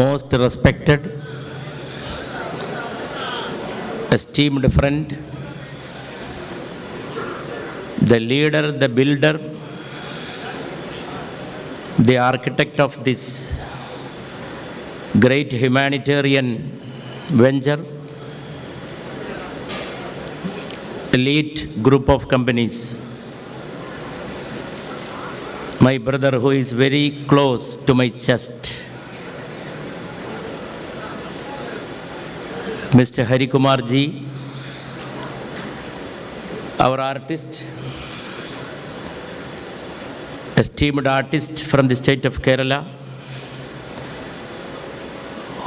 Most respected, esteemed friend, the leader, the builder, the architect of this great humanitarian venture, elite group of companies, my brother who is very close to my chest, Mr. Hari Kumar ji, our artist, esteemed artist from the state of Kerala,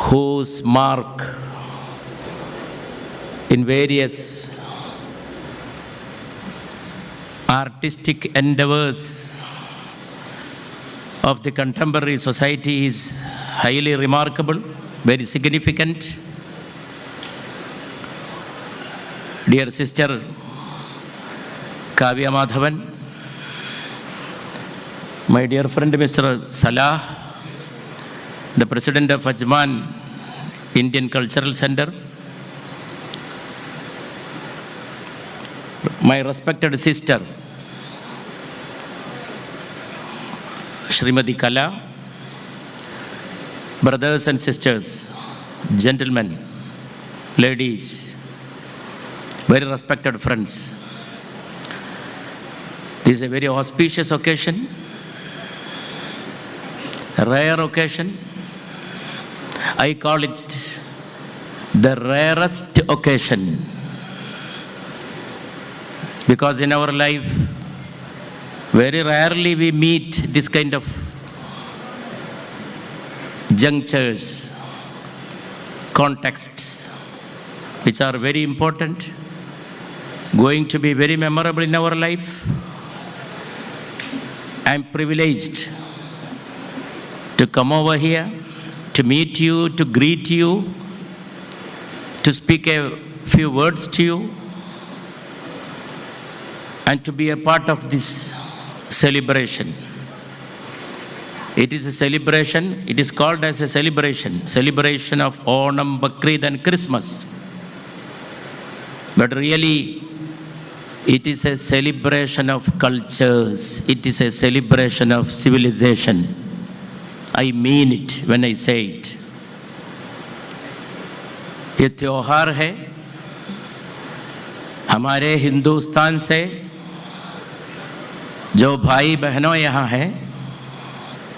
whose mark in various artistic endeavors of the contemporary society is highly remarkable, very significant. Dear sister Kavya Madhavan, my dear friend Mr. Salah, the president of Ajman Indian Cultural Center, my respected sister Shrimati Kala, brothers and sisters, gentlemen, ladies, very respected friends. This is a very auspicious occasion, a rare occasion. I call it the rarest occasion, because in our life, very rarely we meet this kind of junctures, contexts, which are very important, going to be very memorable in our life. I am privileged to come over here, to meet you, to greet you, to speak a few words to you, and to be a part of this celebration. It is a celebration, it is called as a celebration of Onam, Bakrid and Christmas. But really, it is a celebration of cultures, it is a celebration of civilization. I mean it when I say it. ये त्योहार है हमारे हिंदुस्तान से जो भाई बहनों यहाँ हैं,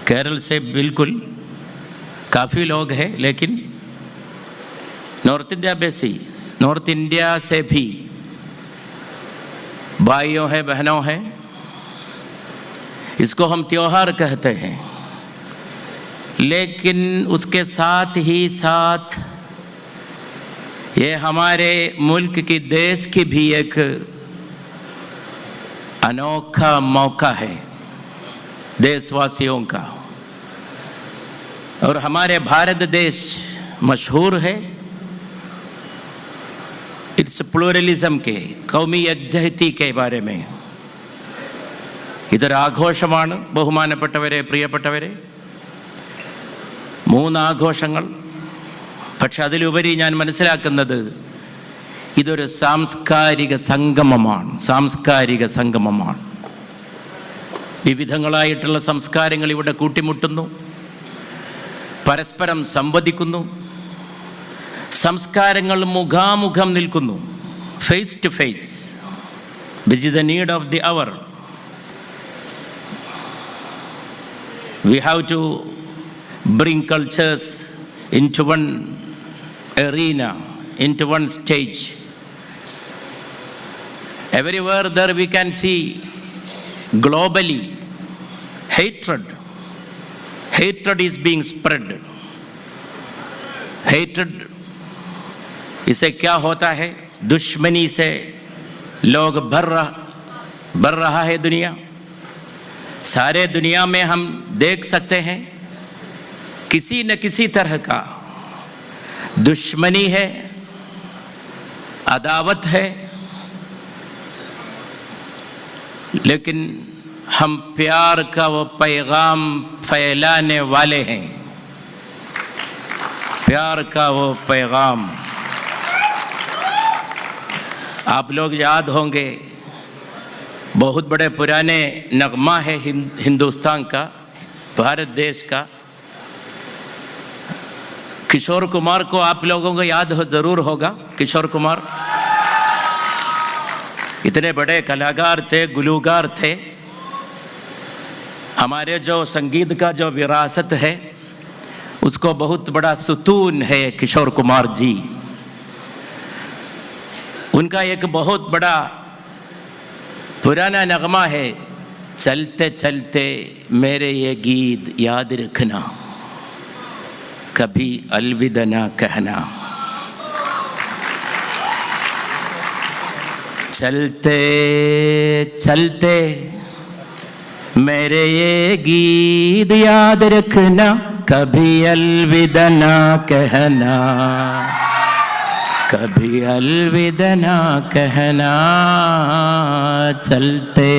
केरल से बिल्कुल काफ़ी लोग हैं, लेकिन नॉर्थ इंडिया से भी भाइयों हैं, बहनों हैं। इसको हम त्योहार कहते हैं, लेकिन उसके साथ ही साथ ये हमारे मुल्क की, देश की भी एक अनोखा मौका है देशवासियों का। और हमारे भारत देश मशहूर है इट्स प्लूरलिज्म के, कौमी यकजहती के बारे में। ഇതൊരു ആഘോഷമാണ് ബഹുമാനപ്പെട്ടവരെ, പ്രിയപ്പെട്ടവരെ, 3 ആഘോഷങ്ങൾ. പക്ഷെ അതിലുപരി ഞാൻ മനസ്സിലാക്കുന്നത് ഇതൊരു സാംസ്കാരിക സംഗമമാണ്. വിവിധങ്ങളായിട്ടുള്ള സംസ്കാരങ്ങൾ ഇവിടെ കൂട്ടിമുട്ടുന്നു, പരസ്പരം സംവദിക്കുന്നു, സംസ്കാരങ്ങൾ മുഖാമുഖം നിൽക്കുന്നു, face to face, which is the need of the hour. We have to bring cultures into one arena, into one stage. Everywhere there we can see globally hatred. Hatred is being spread. Hatred इसे क्या होता है? दुश्मनी से लोग भर रहा है दुनिया. सारे दुनिया में हम देख सकते हैं किसी न किसी तरह का दुश्मनी है, अदावत है, लेकिन हम प्यार का वो पैगाम फैलाने वाले हैं. प्यार का वो पैगाम। आप लोग याद होंगे, बहुत बड़े पुराने नगमा है हिंदुस्तान का, भारत देश का। किशोर कुमार को आप लोगों को याद हो ज़रूर होगा। किशोर कुमार इतने बड़े कलाकार थे, गुलूकार थे। हमारे जो संगीत का जो विरासत है उसको बहुत बड़ा सुतून है किशोर कुमार जी। उनका एक बहुत बड़ा पुराना नगमा है, चलते चलते मेरे ये गीत याद रखना, कभी अलविदा ना कहना। चलते चलते मेरे ये गीत याद रखना, कभी अलविदा ना कहना, कभी अलविदा ना कहना। चलते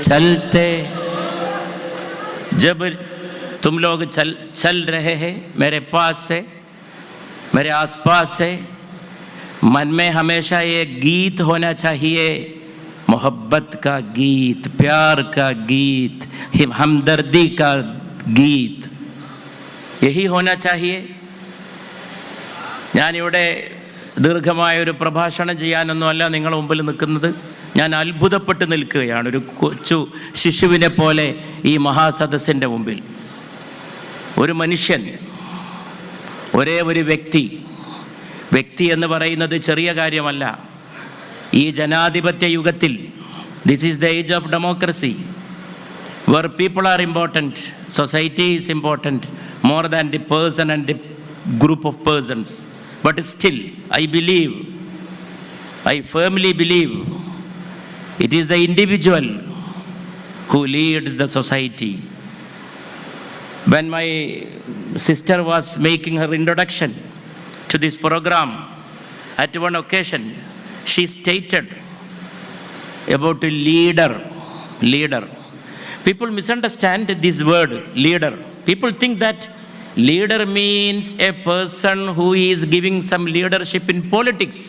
चलते जब तुम लोग चल रहे हैं मेरे पास से, मेरे आसपास से, मन में हमेशा ये गीत होना चाहिए, मोहब्बत का गीत, प्यार का गीत, हमदर्दी का गीत, यही होना चाहिए। ഞാനിവിടെ ദീർഘമായൊരു പ്രഭാഷണം ചെയ്യാനൊന്നുമല്ല നിങ്ങളുടെ മുമ്പിൽ നിൽക്കുന്നത്. ഞാൻ അത്ഭുതപ്പെട്ട് നിൽക്കുകയാണ്, ഒരു കൊച്ചു ശിശുവിനെ പോലെ ഈ മഹാസദസ്സിൻ്റെ മുമ്പിൽ. ഒരു മനുഷ്യൻ, ഒരേ ഒരു വ്യക്തി എന്ന് പറയുന്നത് ചെറിയ കാര്യമല്ല. ഈ ജനാധിപത്യ യുഗത്തിൽ, this is the age of democracy, where people are important, society is important more than the person and the group of persons. But still, I firmly believe it is the individual who leads the society. When my sister was making her introduction to this program, at one occasion, she stated about a leader. People misunderstand this word, leader. People think that leader means a person who is giving some leadership in politics.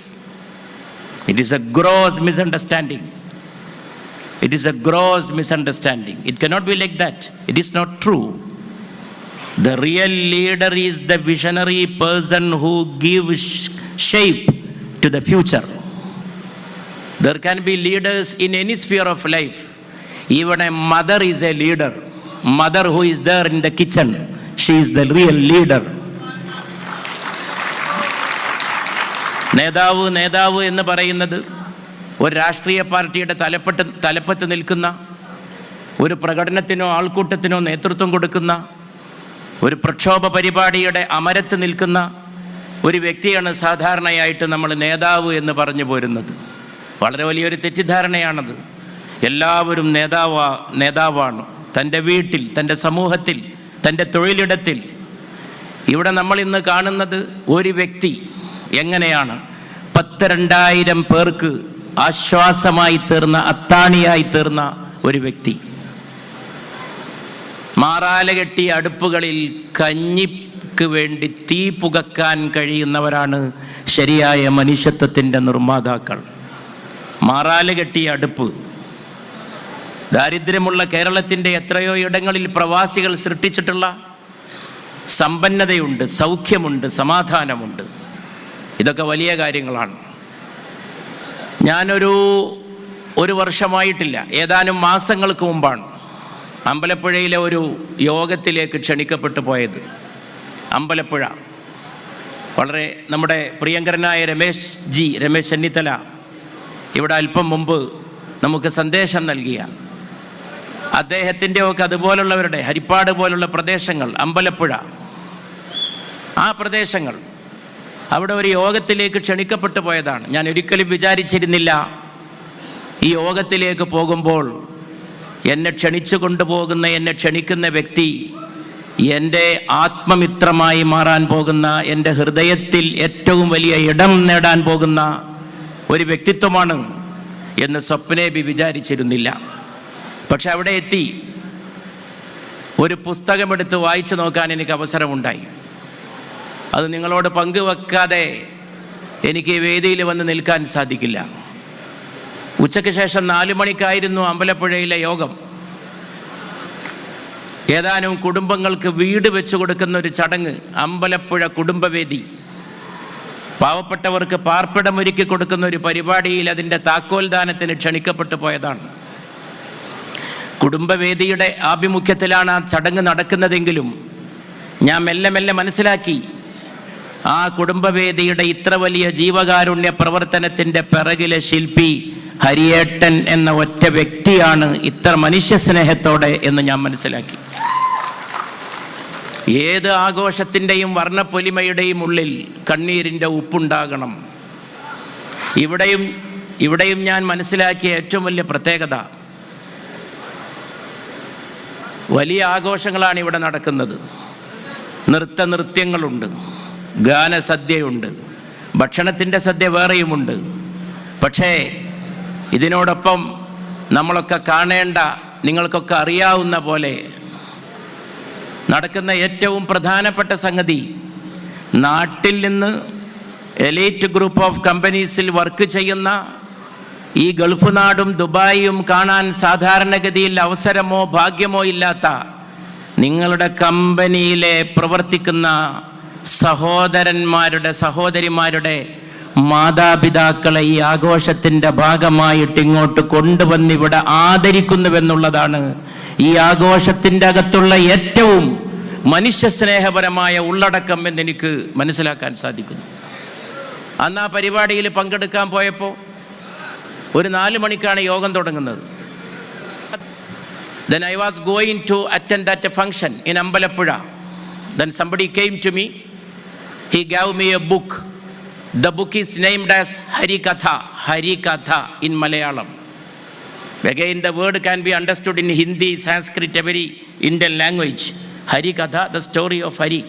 It is a gross misunderstanding. It is a gross misunderstanding. It cannot be like that. It is not true. The real leader is the visionary person who gives shape to the future. There can be leaders in any sphere of life. Even a mother is a leader. Mother who is there in the kitchen, she is the real leader. നേതാവ് എന്ന് പറയുന്നത് ഒരു രാഷ്ട്രീയ പാർട്ടിയുടെ തലപ്പത്ത് നിൽക്കുന്ന, ഒരു പ്രകടനത്തിനോ ആൾക്കൂട്ടത്തിനോ നേതൃത്വം കൊടുക്കുന്ന, ഒരു പ്രക്ഷോഭ പരിപാടിയുടെ അമരത്ത് നിൽക്കുന്ന ഒരു വ്യക്തിയാണ് സാധാരണയായിട്ട് നമ്മൾ നേതാവ് എന്ന് പറഞ്ഞു പോരുന്നത്. വളരെ വലിയൊരു തെറ്റിദ്ധാരണയാണത്. എല്ലാവരും നേതാവാണ് തൻ്റെ വീട്ടിൽ, തൻ്റെ സമൂഹത്തിൽ, തൻ്റെ തൊഴിലിടത്തിൽ. ഇവിടെ നമ്മൾ ഇന്ന് കാണുന്നത് ഒരു വ്യക്തി എങ്ങനെയാണ് 12,000 പേർക്ക് ആശ്വാസമായി തീർന്ന, അത്താണിയായി തീർന്ന ഒരു വ്യക്തി. മാറാല കെട്ടിയ അടുപ്പുകളിൽ കഞ്ഞിക്ക് വേണ്ടി തീ പുകക്കാൻ കഴിയുന്നവരാണ് ശരിയായ മനുഷ്യത്വത്തിൻ്റെ നിർമ്മാതാക്കൾ. മാറാല കെട്ടിയ അടുപ്പ്. ദാരിദ്ര്യമുള്ള കേരളത്തിൻ്റെ എത്രയോ ഇടങ്ങളിൽ പ്രവാസികൾ സൃഷ്ടിച്ചിട്ടുള്ള സമ്പന്നതയുണ്ട്, സൗഖ്യമുണ്ട്, സമാധാനമുണ്ട്. ഇതൊക്കെ വലിയ കാര്യങ്ങളാണ്. ഒരു വർഷമായിട്ടില്ല, ഏതാനും മാസങ്ങൾക്ക് മുമ്പാണ് അമ്പലപ്പുഴയിലെ ഒരു യോഗത്തിലേക്ക് ക്ഷണിക്കപ്പെട്ടു പോയത്. അമ്പലപ്പുഴ വളരെ നമ്മുടെ പ്രിയങ്കരനായ രമേശ് ചെന്നിത്തല ഇവിടെ അല്പം മുമ്പ് നമുക്ക് സന്ദേശം നൽകിയ അദ്ദേഹത്തിൻ്റെ ഒക്കെ അതുപോലുള്ളവരുടെ ഹരിപ്പാട് പോലുള്ള പ്രദേശങ്ങൾ, അമ്പലപ്പുഴ, ആ പ്രദേശങ്ങൾ, അവിടെ ഒരു യോഗത്തിലേക്ക് ക്ഷണിക്കപ്പെട്ടു പോയതാണ്. ഞാൻ ഒരിക്കലും വിചാരിച്ചിരുന്നില്ല ഈ യോഗത്തിലേക്ക് പോകുമ്പോൾ എന്നെ ക്ഷണിച്ചു കൊണ്ടുപോകുന്ന, എന്നെ ക്ഷണിക്കുന്ന വ്യക്തി എൻ്റെ ആത്മമിത്രമായി മാറാൻ പോകുന്ന, എൻ്റെ ഹൃദയത്തിൽ ഏറ്റവും വലിയ ഇടം നേടാൻ പോകുന്ന ഒരു വ്യക്തിത്വമാണ് എന്ന് സ്വപ്നേബി വിചാരിച്ചിരുന്നില്ല. പക്ഷെ അവിടെ എത്തി ഒരു പുസ്തകമെടുത്ത് വായിച്ചു നോക്കാൻ എനിക്ക് അവസരമുണ്ടായി. അത് നിങ്ങളോട് പങ്കുവെക്കാതെ എനിക്ക് ഈ വേദിയിൽ വന്ന് നിൽക്കാൻ സാധിക്കില്ല. ഉച്ചയ്ക്ക് ശേഷം 4 മണിക്കായിരുന്നു അമ്പലപ്പുഴയിലെ യോഗം. ഏതാനും കുടുംബങ്ങൾക്ക് വീട് വെച്ച് കൊടുക്കുന്ന ഒരു ചടങ്ങ്, അമ്പലപ്പുഴ കുടുംബവേദി. പാവപ്പെട്ടവർക്ക് പാർപ്പിടമൊരുക്കി കൊടുക്കുന്ന ഒരു പരിപാടിയിൽ അതിൻ്റെ താക്കോൽദാനത്തിന് ക്ഷണിക്കപ്പെട്ടു പോയതാണ്. കുടുംബവേദിയുടെ ആഭിമുഖ്യത്തിലാണ് ആ ചടങ്ങ് നടക്കുന്നതെങ്കിലും ഞാൻ മെല്ലെ മെല്ലെ മനസ്സിലാക്കി, ആ കുടുംബവേദിയുടെ ഇത്ര വലിയ ജീവകാരുണ്യ പ്രവർത്തനത്തിൻ്റെ പിറകിലെ ശില്പി ഹരിയേട്ടൻ എന്ന ഒറ്റ വ്യക്തിയാണ് ഇത്ര മനുഷ്യസ്നേഹത്തോടെ എന്ന് ഞാൻ മനസ്സിലാക്കി. ഏത് ആഘോഷത്തിൻ്റെയും വർണ്ണപ്പൊലിമയുടെയും ഉള്ളിൽ കണ്ണീരിൻ്റെ ഉപ്പുണ്ടാകണം. ഇവിടെയും ഞാൻ മനസ്സിലാക്കിയ ഏറ്റവും വലിയ പ്രത്യേകത, വലിയ ആഘോഷങ്ങളാണ് ഇവിടെ നടക്കുന്നത്. നൃത്യങ്ങളുണ്ട്, ഗാനസദ്യയുണ്ട്, ഭക്ഷണത്തിൻ്റെ സദ്യ വേറെയുമുണ്ട്. പക്ഷേ ഇതിനോടൊപ്പം നമ്മളൊക്കെ കാണേണ്ട, നിങ്ങൾക്കൊക്കെ അറിയാവുന്ന പോലെ നടക്കുന്ന ഏറ്റവും പ്രധാനപ്പെട്ട സംഗതി, നാട്ടിൽ നിന്ന് എലൈറ്റ് ഗ്രൂപ്പ് ഓഫ് കമ്പനീസിൽ വർക്ക് ചെയ്യുന്ന ഈ ഗൾഫ് നാടും ദുബായിയും കാണാൻ സാധാരണഗതിയിൽ അവസരമോ ഭാഗ്യമോ ഇല്ലാത്ത നിങ്ങളുടെ കമ്പനിയിലെ പ്രവർത്തിക്കുന്ന സഹോദരിമാരുടെ മാതാപിതാക്കളെ ഈ ആഘോഷത്തിൻ്റെ ഭാഗമായിട്ട് ഇങ്ങോട്ട് കൊണ്ടുവന്നിവിടെ ആദരിക്കുന്നുവെന്നുള്ളതാണ് ഈ ആഘോഷത്തിൻ്റെ അകത്തുള്ള ഏറ്റവും മനുഷ്യസ്നേഹപരമായ ഉള്ളടക്കം എന്നെനിക്ക് മനസ്സിലാക്കാൻ സാധിക്കുന്നു. അന്ന് ആ പരിപാടിയിൽ പങ്കെടുക്കാൻ പോയപ്പോൾ ഒരു 4 മണിക്കാണ് യോഗം തുടങ്ങുന്നത്. Then I was going to attend that function in Ambalappuzha. Then somebody came to me. He gave me a book. The book is named as Harikatha in Malayalam. Again, the word can be understood in Hindi, Sanskrit, every Indian language. Harikatha, the story of Hari.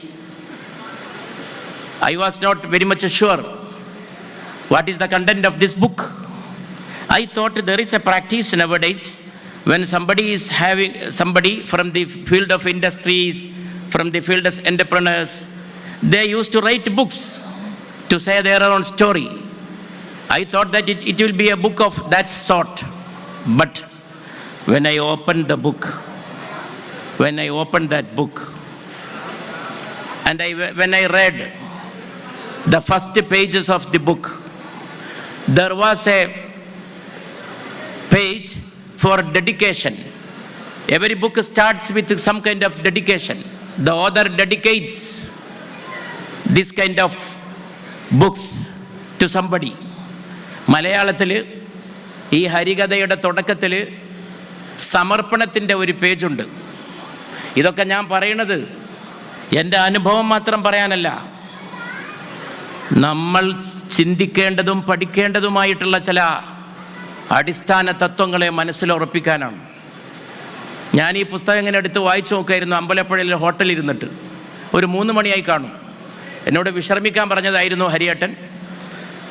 I was not very much sure what is the content of this book. I thought there is a practice nowadays when somebody from the field of industries, from the field of entrepreneurs, they used to write books to say their own story. I thought that it will be a book of that sort. But when I opened that book and when I read the first pages of the book, there was a page for dedication. Every book starts with some kind of dedication. The author dedicates this kind of books to somebody. മലയാളത്തിൽ ഈ ഹരികഥയുടെ തുടക്കത്തിൽ സമർപ്പണത്തിൻ്റെ ഒരു പേജുണ്ട്. ഇതൊക്കെ ഞാൻ പറയണത് എൻ്റെ അനുഭവം മാത്രം പറയാനല്ല, നമ്മൾ ചിന്തിക്കേണ്ടതും പഠിക്കേണ്ടതുമായിട്ടുള്ള ചില അടിസ്ഥാന തത്വങ്ങളെ മനസ്സിലുറപ്പിക്കാനാണ്. ഞാൻ ഈ പുസ്തകം ഇങ്ങനെ എടുത്ത് വായിച്ചു നോക്കായിരുന്നു. അമ്പലപ്പുഴയിൽ ഹോട്ടലിരുന്നിട്ട് ഒരു 3 മണിയായി കാണും. എന്നോട് വിശ്രമിക്കാൻ പറഞ്ഞതായിരുന്നു ഹരിയേട്ടൻ.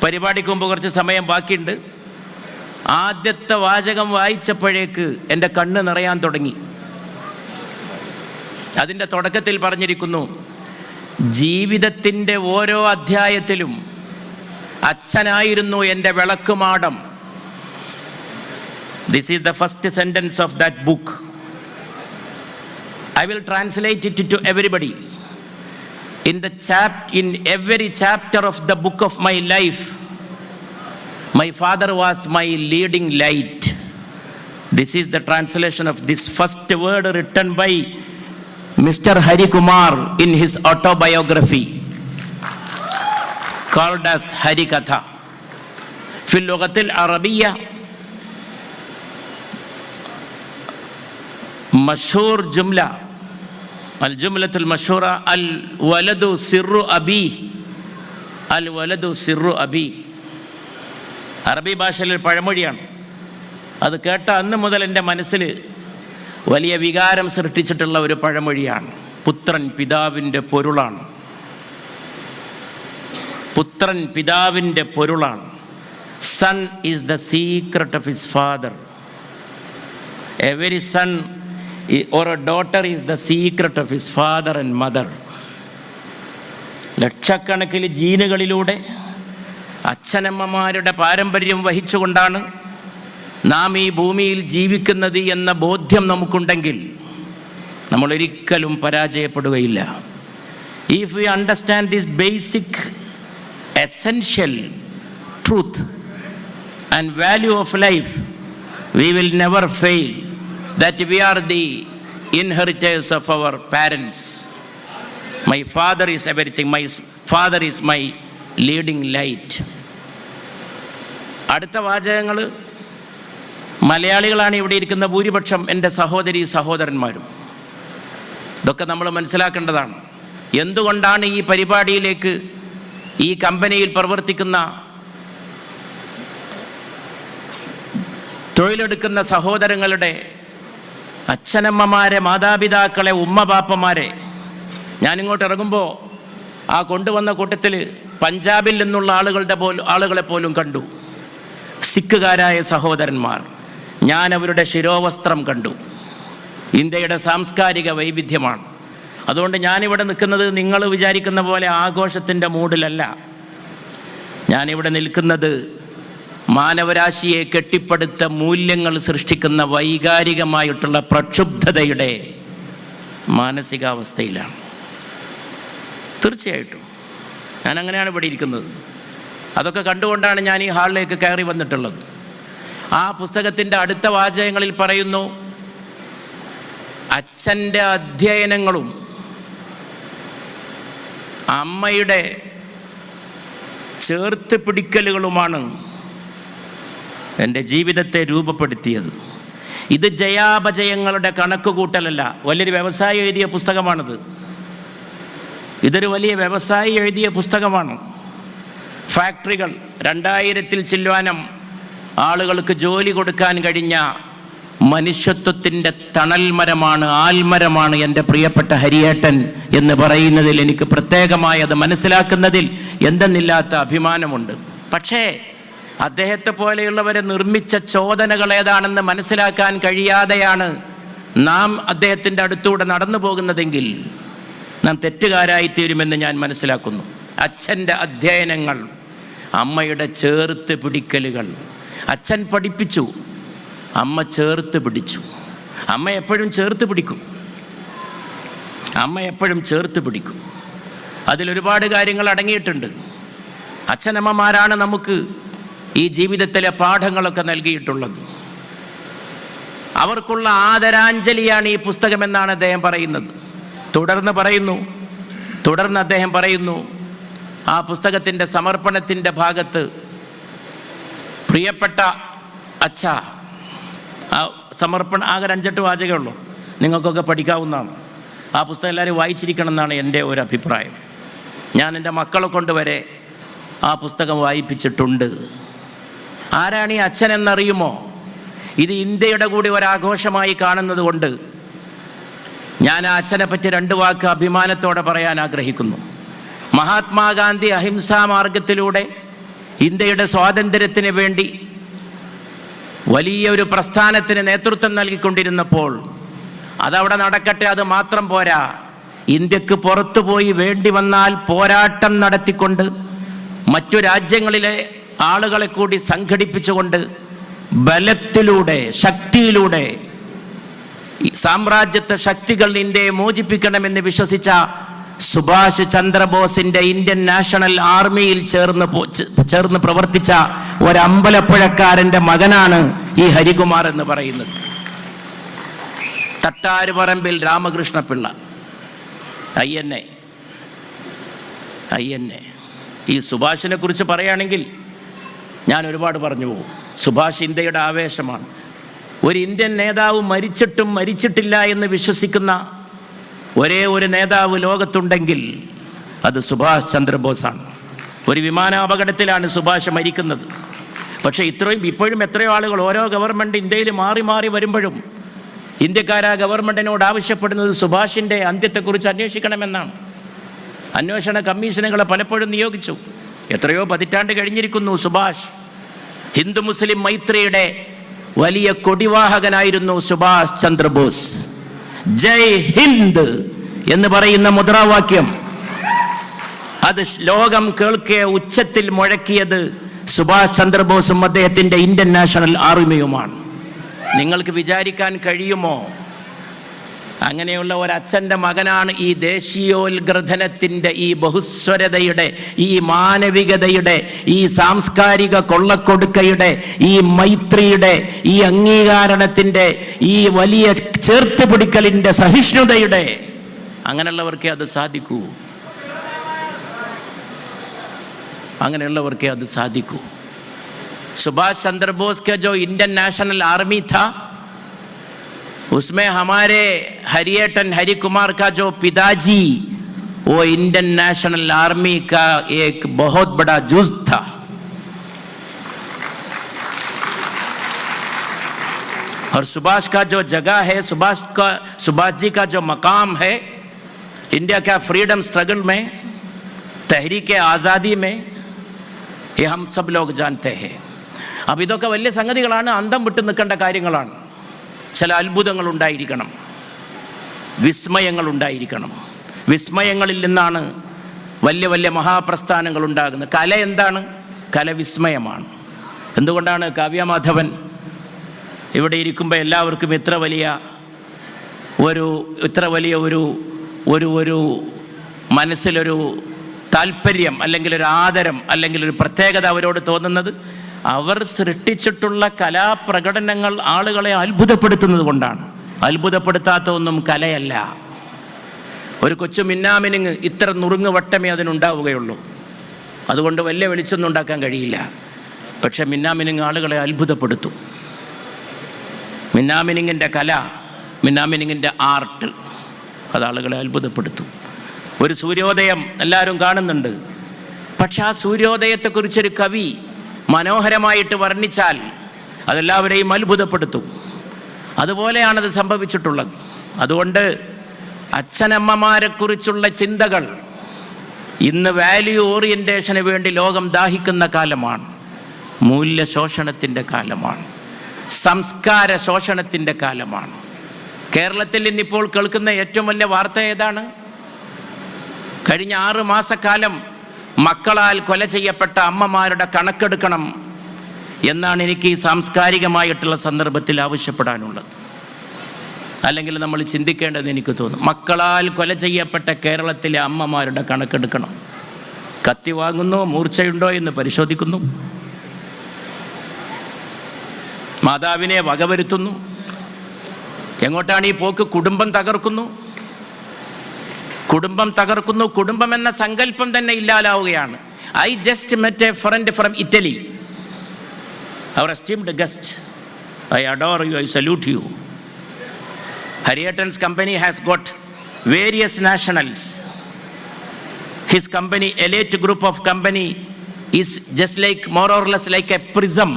പരിപാടിക്ക് മുമ്പ് കുറച്ച് സമയം ബാക്കിയുണ്ട്. ആദ്യത്തെ വാചകം വായിച്ചപ്പോഴേക്ക് എൻ്റെ കണ്ണ് നിറയാൻ തുടങ്ങി. അതിൻ്റെ തുടക്കത്തിൽ പറഞ്ഞിരിക്കുന്നു, ജീവിതത്തിൻ്റെ ഓരോ അധ്യായത്തിലും അച്ഛനായിരുന്നു എൻ്റെ വിളക്കുമാടം. This is the first sentence of that book. I will translate it to everybody. In every chapter of the book of my life, my father was my leading light. This is the translation of this first word written by Mr. Hari Kumar in his autobiography called as Harikatha. في اللغة العربية مشهور جملة الجملة المشهورة الولد سر أبيه. الولد سر أبيه അറബി ഭാഷയിൽ പഴമൊഴിയാണ്. അത് കേട്ട അന്ന് മുതൽ എൻ്റെ മനസ്സിൽ വലിയ വികാരം സൃഷ്ടിച്ചിട്ടുള്ള ഒരു പഴമൊഴിയാണ്. പുത്രൻ പിതാവിൻ്റെ പൊരുളാണ്. പുത്രൻ പിതാവിൻ്റെ പൊരുളാണ്. Son is the secret of his father. Every son or a daughter is the secret of his father and mother. ലക്ഷക്കണക്കിന് ജീനുകളിലൂടെ അച്ഛനമ്മമാരുടെ പാരമ്പര്യം വഹിച്ചുകൊണ്ടാണ് നാം ഈ ഭൂമിയിൽ ജീവിക്കുന്നത് എന്ന ബോധ്യം നമുക്കുണ്ടെങ്കിൽ നമ്മൾ ഒരിക്കലും പരാജയപ്പെടുകയില്ല. If we understand this basic essential truth and value of life, we will never fail, that we are the inheritors of our parents. My father is everything. My father is my leading light. അടുത്ത വാചകങ്ങൾ മലയാളികളാണ് ഇവിടെ ഇരിക്കുന്ന ഭൂരിപക്ഷം എൻ്റെ സഹോദരി സഹോദരന്മാരും. ഇതൊക്കെ നമ്മൾ മനസ്സിലാക്കേണ്ടതാണ്. എന്തുകൊണ്ടാണ് ഈ പരിപാടിയിലേക്ക് ഈ കമ്പനിയിൽ പ്രവർത്തിക്കുന്ന തൊഴിലെടുക്കുന്ന സഹോദരങ്ങളുടെ അച്ഛനമ്മമാരെ, മാതാപിതാക്കളെ, ഉമ്മ-ബാപ്പമാരെ ഞാനിങ്ങോട്ട് ഇറങ്ങുമ്പോൾ ആ കൊണ്ടുവന്ന കൂട്ടത്തിൽ പഞ്ചാബിൽ നിന്നുള്ള ആളുകളെ പോലും കണ്ടു. സിഖുകാരായ സഹോദരന്മാർ, ഞാൻ അവരുടെ ശിരോവസ്ത്രം കണ്ടു. ഇന്ത്യയുടെ സാംസ്കാരിക വൈവിധ്യമാണ്. അതുകൊണ്ട് ഞാനിവിടെ നിൽക്കുന്നത് നിങ്ങൾ വിചാരിക്കുന്ന പോലെ ആഘോഷത്തിൻ്റെ മൂഡിലല്ല. ഞാനിവിടെ നിൽക്കുന്നത് മാനവരാശിയെ കെട്ടിപ്പടുത്ത മൂല്യങ്ങൾ സൃഷ്ടിക്കുന്ന വൈകാരികമായിട്ടുള്ള പ്രക്ഷുബ്ധതയുടെ മാനസികാവസ്ഥയിലാണ്. തീർച്ചയായിട്ടും ഞാൻ അങ്ങനെയാണ് ഇവിടെ ഇരിക്കുന്നത്. അതൊക്കെ കണ്ടുകൊണ്ടാണ് ഞാൻ ഈ ഹാളിലേക്ക് കയറി വന്നിട്ടുള്ളത്. ആ പുസ്തകത്തിൻ്റെ അടുത്ത വാചകങ്ങളിൽ പറയുന്നു, അച്ഛൻ്റെ അധ്യയനങ്ങളും അമ്മയുടെ ചേർത്ത് പിടിക്കലുകളുമാണ് എൻ്റെ ജീവിതത്തെ രൂപപ്പെടുത്തിയത്. ഇത് ജയാപജയങ്ങളുടെ കണക്ക് കൂട്ടലല്ല. വലിയൊരു വ്യവസായി എഴുതിയ പുസ്തകമാണിത്. ഇതൊരു വലിയ വ്യവസായി എഴുതിയ പുസ്തകമാണ്. ഫാക്ടറികൾ 2000-ൽ ചില്വാനം ആളുകൾക്ക് ജോലി കൊടുക്കാൻ കഴിഞ്ഞ മനുഷ്യത്വത്തിൻ്റെ തണൽ മരമാണ്, ആൽമരമാണ് എൻ്റെ പ്രിയപ്പെട്ട ഹരിയേട്ടൻ എന്ന് പറയുന്നതിൽ എനിക്ക് പ്രത്യേകമായി അത് മനസ്സിലാക്കുന്നതിൽ എന്തെന്നില്ലാത്ത അഭിമാനമുണ്ട്. പക്ഷേ അദ്ദേഹത്തെ പോലെയുള്ളവരെ നിർമ്മിച്ച ചോദനകൾ ഏതാണെന്ന് മനസ്സിലാക്കാൻ കഴിയാതെയാണ് നാം അദ്ദേഹത്തിൻ്റെ അടുത്തൂടെ നടന്നു പോകുന്നതെങ്കിൽ നാം തെറ്റുകാരായിത്തീരുമെന്ന് ഞാൻ മനസ്സിലാക്കുന്നു. അച്ഛൻ്റെ അധ്യയനങ്ങൾ, അമ്മയുടെ ചേർത്ത് പിടിക്കലുകൾ. അച്ഛൻ പഠിപ്പിച്ചു, അമ്മ ചേർത്ത് പിടിച്ചു. അമ്മ എപ്പോഴും ചേർത്ത് പിടിക്കും. അതിലൊരുപാട് കാര്യങ്ങൾ അടങ്ങിയിട്ടുണ്ട്. അച്ഛനമ്മമാരാണ് നമുക്ക് ഈ ജീവിതത്തിലെ പാഠങ്ങളൊക്കെ നൽകിയിട്ടുള്ളത്. അവർക്കുള്ള ആദരാഞ്ജലിയാണ് ഈ പുസ്തകമെന്നാണ് അദ്ദേഹം പറയുന്നത്. തുടർന്ന് അദ്ദേഹം പറയുന്നു, ആ പുസ്തകത്തിൻ്റെ സമർപ്പണത്തിൻ്റെ ഭാഗത്ത്, പ്രിയപ്പെട്ട അച്ഛ, ആ സമർപ്പണം ആകെ 5-8 വാചകമേ ഉള്ളൂ, നിങ്ങൾക്കൊക്കെ പഠിക്കാവുന്നതാണ്. ആ പുസ്തകം എല്ലാവരും വായിച്ചിരിക്കണം എന്നാണ് എൻ്റെ ഒരു അഭിപ്രായം. ഞാൻ എൻ്റെ മക്കളെ കൊണ്ടുവരെ ആ പുസ്തകം വായിപ്പിച്ചിട്ടുണ്ട്. ആരാണ് ഈ അച്ഛൻ എന്നറിയുമോ? ഇത് ഇന്ത്യയുടെ കൂടി ഒരാഘോഷമായി കാണുന്നത് കൊണ്ട് ഞാൻ ആ അച്ഛനെ പറ്റി 2 വാക്ക് അഭിമാനത്തോടെ പറയാൻ ആഗ്രഹിക്കുന്നു. മഹാത്മാഗാന്ധി അഹിംസാ മാർഗത്തിലൂടെ ഇന്ത്യയുടെ സ്വാതന്ത്ര്യത്തിന് വേണ്ടി വലിയൊരു പ്രസ്ഥാനത്തിന് നേതൃത്വം നൽകിക്കൊണ്ടിരുന്നപ്പോൾ അതവിടെ നടക്കട്ടെ, അത് മാത്രം പോരാ, ഇന്ത്യക്ക് പുറത്തു പോയി വേണ്ടി വന്നാൽ പോരാട്ടം നടത്തിക്കൊണ്ട് മറ്റു രാജ്യങ്ങളിലെ ആളുകളെ കൂടി സംഘടിപ്പിച്ചുകൊണ്ട് ബലത്തിലൂടെ, ശക്തിയിലൂടെ സാമ്രാജ്യത്വ ശക്തികൾ ഇന്ത്യയെ മോചിപ്പിക്കണമെന്ന് വിശ്വസിച്ച സുഭാഷ് ചന്ദ്രബോസിന്റെ ഇന്ത്യൻ നാഷണൽ ആർമിയിൽ ചേർന്ന് പ്രവർത്തിച്ച ഒരമ്പലപ്പുഴക്കാരൻ്റെ മകനാണ് ഈ ഹരികുമാർ എന്ന് പറയുന്നത്. തട്ടാരുപറമ്പിൽ രാമകൃഷ്ണപിള്ള, INA. ഈ സുഭാഷിനെ കുറിച്ച് പറയുകയാണെങ്കിൽ ഞാൻ ഒരുപാട് പറഞ്ഞു പോകും. സുഭാഷ് ഇന്ത്യയുടെ ആവേശമാണ്. ഒരു ഇന്ത്യൻ നേതാവ് മരിച്ചിട്ടും മരിച്ചിട്ടില്ല എന്ന് വിശ്വസിക്കുന്ന ഒരേ ഒരു നേതാവ് ലോകത്തുണ്ടെങ്കിൽ അത് സുഭാഷ് ചന്ദ്രബോസാണ്. ഒരു വിമാനാപകടത്തിലാണ് സുഭാഷ് മരിക്കുന്നത്. പക്ഷേ ഇപ്പോഴും എത്രയോ ആളുകൾ, ഓരോ ഗവൺമെൻറ് ഇന്ത്യയിൽ മാറി മാറി വരുമ്പോഴും ഇന്ത്യക്കാരാ ഗവൺമെൻറ്റിനോട് ആവശ്യപ്പെടുന്നത് സുഭാഷിൻ്റെ അന്ത്യത്തെക്കുറിച്ച് അന്വേഷിക്കണമെന്നാണ്. അന്വേഷണ കമ്മീഷനുകളെ പലപ്പോഴും നിയോഗിച്ചു. എത്രയോ പതിറ്റാണ്ട് കഴിഞ്ഞിരിക്കുന്നു സുഭാഷ്. ഹിന്ദു മുസ്ലിം മൈത്രിയുടെ വലിയ കൊടിവാഹകനായിരുന്നു സുഭാഷ് ചന്ദ്രബോസ്. ജയ് ഹിന്ദ് എന്ന് പറയുന്ന മുദ്രാവാക്യം അത് ലോകം കേൾക്കെ ഉച്ചത്തിൽ മുഴക്കിയത് സുഭാഷ് ചന്ദ്രബോസും അദ്ദേഹത്തിൻ്റെ ഇന്ത്യൻ നാഷണൽ ആർമിയുമാണ്. നിങ്ങൾക്ക് വിചാരിക്കാൻ കഴിയുമോ? അങ്ങനെയുള്ള ഒരച്ഛൻ്റെ മകനാണ് ഈ ദേശീയോത്ഗ്രഥനത്തിൻ്റെ, ഈ ബഹുസ്വരതയുടെ, ഈ മാനവികതയുടെ, ഈ സാംസ്കാരിക കൊള്ളക്കൊടുക്കയുടെ, ഈ മൈത്രിയുടെ, ഈ അംഗീകാരണത്തിൻ്റെ, ഈ വലിയ ചേർത്തുപിടിക്കലിൻ്റെ, സഹിഷ്ണുതയുടെ. അങ്ങനെയുള്ളവർക്കേ അത് സാധിക്കൂ. അങ്ങനെയുള്ളവർക്കേ അത് സാധിക്കൂ. सुभाष चंद्र बोस का जो इंडियन नेशनल आर्मी था, उसमें हमारे हरियटन हरि कुमार का जो पिताजी, वो इंडियन नेशनल आर्मी का एक बहुत बड़ा जुज था. और सुभाष का जो जगह है, सुभाष जी का जो मकाम है इंडिया का फ्रीडम स्ट्रगल में, तहरीक आज़ादी में, ये हम सब लोग जानते हैं. അപ്പോൾ ഇതൊക്കെ വലിയ സംഗതികളാണ്, അന്തം വിട്ട് നിൽക്കേണ്ട കാര്യങ്ങളാണ്. ചില അത്ഭുതങ്ങൾ ഉണ്ടായിരിക്കണം, വിസ്മയങ്ങൾ ഉണ്ടായിരിക്കണം. വിസ്മയങ്ങളിൽ നിന്നാണ് വലിയ വലിയ മഹാപ്രസ്ഥാനങ്ങൾ ഉണ്ടാകുന്നത്. കല എന്താണ്? കല വിസ്മയമാണ്. എന്തുകൊണ്ടാണ് കാവ്യമാധവൻ ഇവിടെ ഇരിക്കുമ്പോൾ എല്ലാവർക്കും ഇത്ര വലിയ ഒരു മനസ്സിലൊരു താല്പര്യം, അല്ലെങ്കിൽ ഒരു ആദരം, അല്ലെങ്കിൽ ഒരു പ്രത്യേകത അവരോട് തോന്നുന്നത്? അവർ സൃഷ്ടിച്ചിട്ടുള്ള കലാപ്രകടനങ്ങൾ ആളുകളെ അത്ഭുതപ്പെടുത്തുന്നത് കൊണ്ടാണ്. അത്ഭുതപ്പെടുത്താത്ത ഒന്നും കലയല്ല. ഒരു കൊച്ചു മിന്നാമിനുങ്ങ് ഇത്ര നുറുങ്ങ് വട്ടമേ അതിനുണ്ടാവുകയുള്ളൂ. അതുകൊണ്ട് വലിയ വെളിച്ചൊന്നും ഉണ്ടാക്കാൻ കഴിയില്ല. പക്ഷെ മിന്നാമിനുങ്ങ് ആളുകളെ അത്ഭുതപ്പെടുത്തും. മിന്നാമിനുങ്ങിൻ്റെ കല, മിന്നാമിനുങ്ങിൻ്റെ ആർട്ട്, അത് ആളുകളെ അത്ഭുതപ്പെടുത്തും. ഒരു സൂര്യോദയം എല്ലാവരും കാണുന്നുണ്ട്. പക്ഷെ ആ സൂര്യോദയത്തെക്കുറിച്ചൊരു കവി മനോഹരമായിട്ട് വർണ്ണിച്ചാൽ അതെല്ലാവരെയും അത്ഭുതപ്പെടുത്തും. അതുപോലെയാണത് സംഭവിച്ചിട്ടുള്ളത്. അതുകൊണ്ട് അച്ഛനമ്മമാരെക്കുറിച്ചുള്ള ചിന്തകൾ ഇന്ന് വാല്യൂ ഓറിയൻറ്റേഷന് വേണ്ടി ലോകം ദാഹിക്കുന്ന കാലമാണ്. മൂല്യ ശോഷണത്തിൻ്റെ കാലമാണ്. സംസ്കാര ശോഷണത്തിൻ്റെ കാലമാണ്. കേരളത്തിൽ ഇന്നിപ്പോൾ കേൾക്കുന്ന ഏറ്റവും വലിയ വാർത്ത ഏതാണ്? കഴിഞ്ഞ 6 മാസക്കാലം മക്കളാൽ കൊല ചെയ്യപ്പെട്ട അമ്മമാരുടെ കണക്കെടുക്കണം എന്നാണ് എനിക്ക് ഈ സാംസ്കാരികമായിട്ടുള്ള സന്ദർഭത്തിൽ ആവശ്യപ്പെടാനുള്ളത്. അല്ലെങ്കിൽ നമ്മൾ ചിന്തിക്കേണ്ടതെന്ന് എനിക്ക് തോന്നും. മക്കളാൽ കൊല ചെയ്യപ്പെട്ട കേരളത്തിലെ അമ്മമാരുടെ കണക്കെടുക്കണം. കത്തി വാങ്ങുന്നു, മൂർച്ചയുണ്ടോ എന്ന് പരിശോധിക്കുന്നു, മാതാവിനെ വകവരുത്തുന്നു. എങ്ങോട്ടാണ് ഈ പോക്ക്? കുടുംബം തകർക്കുന്നു. കുടുംബം എന്ന സങ്കല്പം തന്നെ ഇല്ലാതാവുകയാണ്. I just met a friend from Italy, അവർ esteemed guest. I adore you, I salute you. Harrietton's company has got various nationals. His company, elite group of company, is just like, more or less like a prism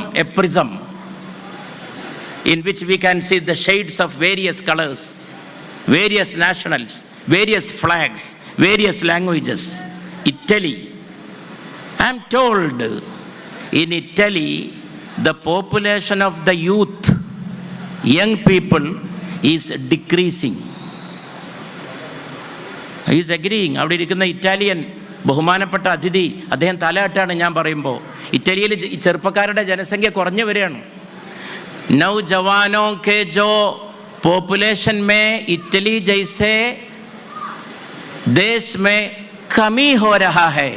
in which we can see the shades of various colors, various nationals, various flags, various languages. Italy, I am told, in Italy the population of the youth, young people, is decreasing. He is agreeing. അവിടെ ഇരിക്കുന്ന Italian ബഹുമാനപ്പെട്ട അതിഥി, അദ്ദേഹം തലയാട്ടാണ് ഞാൻ പറയുമ്പോൾ. ഇറ്റലിയിൽ ചെറുപ്പക്കാരുടെ ജനസംഖ്യ കുറഞ്ഞു വരികയാണ്. नौजवानों के जो पॉपुलेशन में इटली जैसे देश में कमी हो रहा है.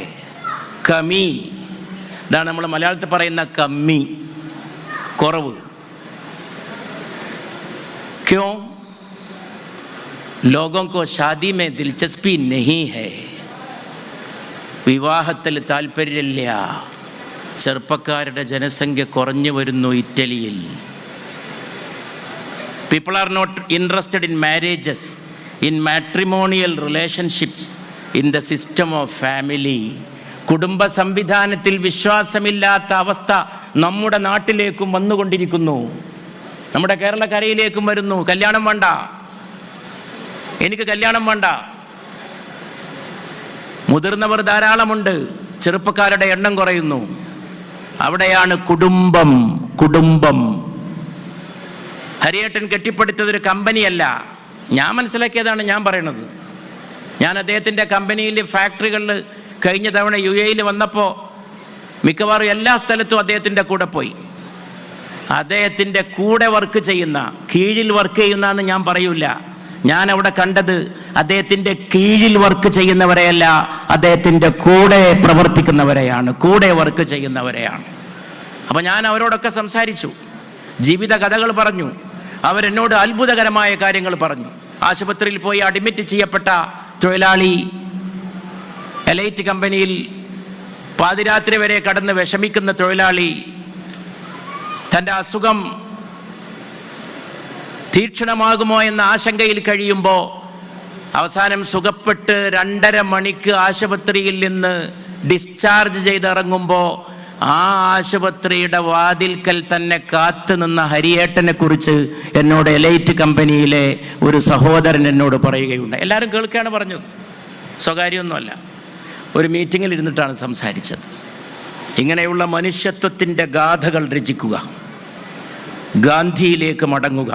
कमी, ഇതാണ് നമ്മൾ മലയാളത്തിൽ പറയുന്ന കമ്മി, കുറവ്. क्यों? लोगों को शादी में दिलचस्पी नहीं है. വിവാഹത്തിൽ താല്പര്യമില്ല. ചെറുപ്പക്കാരുടെ ജനസംഖ്യ കുറഞ്ഞു വരുന്നു ഇറ്റലിയിൽ. People are not interested in marriages, in matrimonial relationships, in the system of family. കുടുംബ സംവിധാനത്തിൽ വിശ്വാസമില്ലാത്ത അവസ്ഥ നമ്മുടെ നാട്ടിലേക്കും വന്നുകൊണ്ടിരിക്കുന്നു, നമ്മുടെ കേരളക്കരയിലേക്കും വരുന്നു. കല്യാണം വേണ്ട, എനിക്ക് കല്യാണം വേണ്ട. മുതിർന്നവർ ധാരാളമുണ്ട്, ചെറുപ്പക്കാരുടെ എണ്ണം കുറയുന്നു. അവിടെയാണ് കുടുംബം. ഹരിയേട്ടൻ കെട്ടിപ്പടുത്തതൊരു കമ്പനിയല്ല. ഞാൻ മനസ്സിലാക്കിയതാണ് ഞാൻ പറയണത്. ഞാൻ അദ്ദേഹത്തിൻ്റെ കമ്പനിയിൽ, ഫാക്ടറികളിൽ കഴിഞ്ഞ തവണ UAE വന്നപ്പോൾ മിക്കവാറും എല്ലാ സ്ഥലത്തും അദ്ദേഹത്തിൻ്റെ കൂടെ പോയി. അദ്ദേഹത്തിൻ്റെ കൂടെ വർക്ക് ചെയ്യുന്ന, കീഴിൽ വർക്ക് ചെയ്യുന്ന എന്ന് ഞാൻ പറയൂല, ഞാൻ അവിടെ കണ്ടത് അദ്ദേഹത്തിൻ്റെ കീഴിൽ വർക്ക് ചെയ്യുന്നവരെയല്ല, അദ്ദേഹത്തിൻ്റെ കൂടെ പ്രവർത്തിക്കുന്നവരെയാണ്, കൂടെ വർക്ക് ചെയ്യുന്നവരെയാണ്. അപ്പം ഞാൻ അവരോടൊക്കെ സംസാരിച്ചു, ജീവിത കഥകൾ പറഞ്ഞു. അവരെന്നോട് അത്ഭുതകരമായ കാര്യങ്ങൾ പറഞ്ഞു. ആശുപത്രിയിൽ പോയി അഡ്മിറ്റ് ചെയ്യപ്പെട്ട തൊഴിലാളി, എലൈറ്റ് കമ്പനിയിൽ പാതിരാത്രി വരെ കടന്ന് വിഷമിക്കുന്ന തൊഴിലാളി, തൻ്റെ അസുഖം തീക്ഷണമാകുമോ എന്ന ആശങ്കയിൽ കഴിയുമ്പോൾ അവസാനം സുഖപ്പെട്ട് 2.5 മണിക്ക് ആശുപത്രിയിൽ നിന്ന് ഡിസ്ചാർജ് ചെയ്തിറങ്ങുമ്പോൾ ആ ആശുപത്രിയുടെ വാതിൽക്കൽ തന്നെ കാത്തു നിന്ന ഹരിയേട്ടനെ കുറിച്ച് എന്നോട് എലൈറ്റ് കമ്പനിയിലെ ഒരു സഹോദരൻ എന്നോട് പറയുകയുണ്ട്. എല്ലാവരും കേൾക്കുകയാണ് പറഞ്ഞത്, സ്വകാര്യമൊന്നുമല്ല. ഒരു മീറ്റിങ്ങിൽ ഇരുന്നിട്ടാണ് സംസാരിച്ചത്. ഇങ്ങനെയുള്ള മനുഷ്യത്വത്തിൻ്റെ ഗാഥകൾ രചിക്കുക, ഗാന്ധിയിലേക്ക് മടങ്ങുക,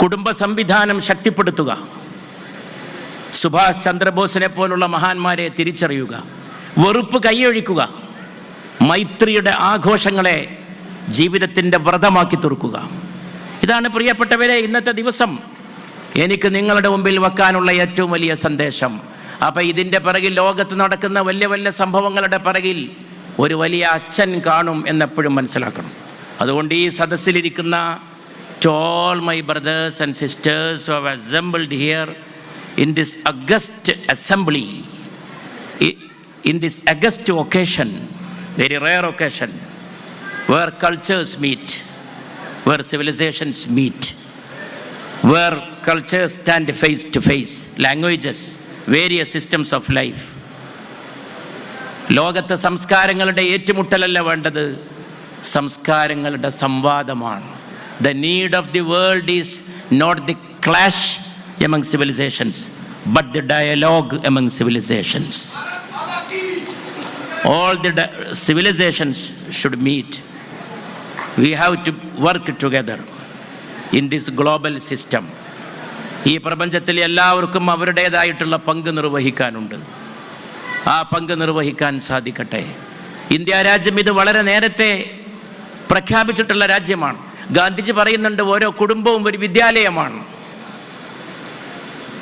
കുടുംബ സംവിധാനം ശക്തിപ്പെടുത്തുക, സുഭാഷ് ചന്ദ്രബോസിനെ പോലുള്ള മഹാന്മാരെ തിരിച്ചറിയുക, വെറുപ്പ് കൈയൊഴിക്കുക, മൈത്രിയുടെ ആഘോഷങ്ങളെ ജീവിതത്തിൻ്റെ വ്രതമാക്കി തീർക്കുക. ഇതാണ് പ്രിയപ്പെട്ടവരെ ഇന്നത്തെ ദിവസം എനിക്ക് നിങ്ങളുടെ മുമ്പിൽ വെക്കാനുള്ള ഏറ്റവും വലിയ സന്ദേശം. അപ്പം ഇതിൻ്റെ പിറകിൽ, ലോകത്ത് നടക്കുന്ന വലിയ വലിയ സംഭവങ്ങളുടെ പിറകിൽ ഒരു വലിയ അച്ഛൻ കാണും എന്നെപ്പോഴും മനസ്സിലാക്കണം. അതുകൊണ്ട് ഈ സദസ്സിലിരിക്കുന്ന to all my brothers and sisters who have assembled here in this august assembly, in this august occasion, very rare occasion, where cultures meet, where civilizations meet, where cultures stand face to face, languages, various systems of life. ലോകത്തെ സംസ്കാരങ്ങളുടെ ഏറ്റുമുട്ടലല്ല വേണ്ടത്, സംസ്കാരങ്ങളുടെ സംവാദമാണ്. The need of the world is not the clash among civilizations, but the dialogue among civilizations. All the civilizations should meet. We have to work together in this global system. ഈ പ്രപഞ്ചത്തിൽ എല്ലാവർക്കും അവരുടേതായിട്ടുള്ള പങ്ക് നിർവഹിക്കാനുണ്ട്. ആ പങ്ക് നിർവഹിക്കാൻ സാധിക്കട്ടെ. ഇന്ത്യ രാജ്യം ഇത് വളരെ നേരത്തെ പ്രഖ്യാപിച്ചിട്ടുള്ള രാജ്യമാണ്. ഗാന്ധിജി പറയുന്നുണ്ട്, ഓരോ കുടുംബവും ഒരു വിദ്യാലയമാണ്.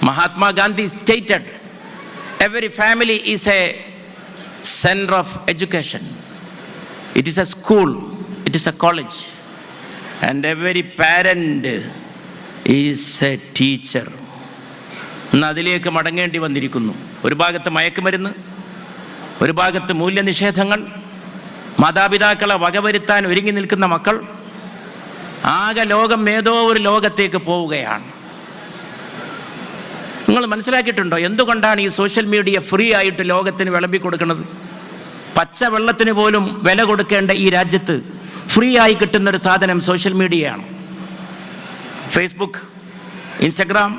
Mahatma Gandhi stated, every family is a center of education. It is a school, it is a college, and every parent is a teacher. ഇന്ന് അതിലേക്ക് മടങ്ങേണ്ടി വന്നിരിക്കുന്നു. ഒരു ഭാഗത്ത് മയക്കുമരുന്ന്, ഒരു ഭാഗത്ത് മൂല്യനിഷേധങ്ങൾ, മാതാപിതാക്കളെ വകവരുത്താൻ ഒരുങ്ങി നിൽക്കുന്ന മക്കൾ. ആകെ ലോകം ഏതോ ഒരു ലോകത്തേക്ക് പോവുകയാണ്. നിങ്ങൾ മനസ്സിലാക്കിയിട്ടുണ്ടോ എന്തുകൊണ്ടാണ് ഈ സോഷ്യൽ മീഡിയ ഫ്രീ ആയിട്ട് ലോകത്തിന് വിളമ്പി കൊടുക്കുന്നത്? പച്ചവെള്ളത്തിന് പോലും വില കൊടുക്കേണ്ട ഈ രാജ്യത്ത് ഫ്രീ ആയി കിട്ടുന്നൊരു സാധനം സോഷ്യൽ മീഡിയയാണ്. ഫേസ്ബുക്ക്, ഇൻസ്റ്റഗ്രാം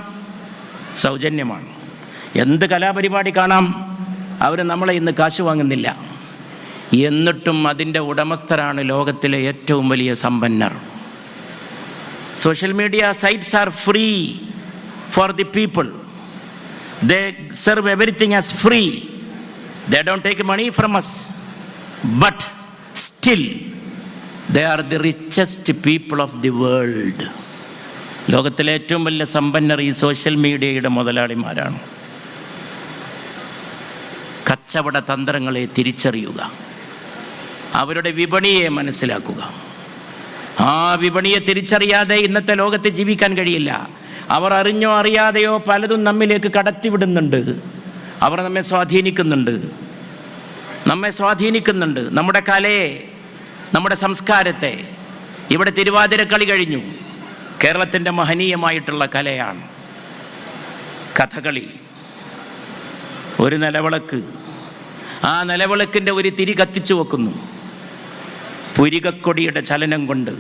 സൗജന്യമാണ്. എന്ത് കലാപരിപാടി കാണാം, അവർ നമ്മളെ ഇന്ന് കാശ് വാങ്ങുന്നില്ല. എന്നിട്ടും അതിൻ്റെ ഉടമസ്ഥരാണ് ലോകത്തിലെ ഏറ്റവും വലിയ സമ്പന്നർ. Social media sites are free for the people. They serve everything as free. They don't take money from us. But still, they are the richest people of the world. ലോകത്തിലെ ഏറ്റവും വലിയ സമ്പന്നർ ഈ സോഷ്യൽ മീഡിയയുടെ മുതലാളിമാരാണ്. കച്ചവട തന്ത്രങ്ങളെ തിരിച്ചറിയുക, അവരുടെ വിപണിയെ മനസ്സിലാക്കുക. ആ വിപണിയെ തിരിച്ചറിയാതെ ഇന്നത്തെ ലോകത്ത് ജീവിക്കാൻ കഴിയില്ല. അവർ അറിഞ്ഞോ അറിയാതെയോ പലതും നമ്മിലേക്ക് കടത്തിവിടുന്നുണ്ട്. അവർ നമ്മെ സ്വാധീനിക്കുന്നുണ്ട്. നമ്മുടെ കലയെ, നമ്മുടെ സംസ്കാരത്തെ. ഇവിടെ തിരുവാതിരക്കളി കഴിഞ്ഞു. കേരളത്തിൻ്റെ മഹനീയമായിട്ടുള്ള കലയാണ് കഥകളി. ഒരു നിലവിളക്ക്, ആ നിലവിളക്കിൻ്റെ ഒരു തിരി കത്തിച്ചു വെക്കുന്നു. പുരികക്കൊടിയുടെ ചലനം കൊണ്ട്,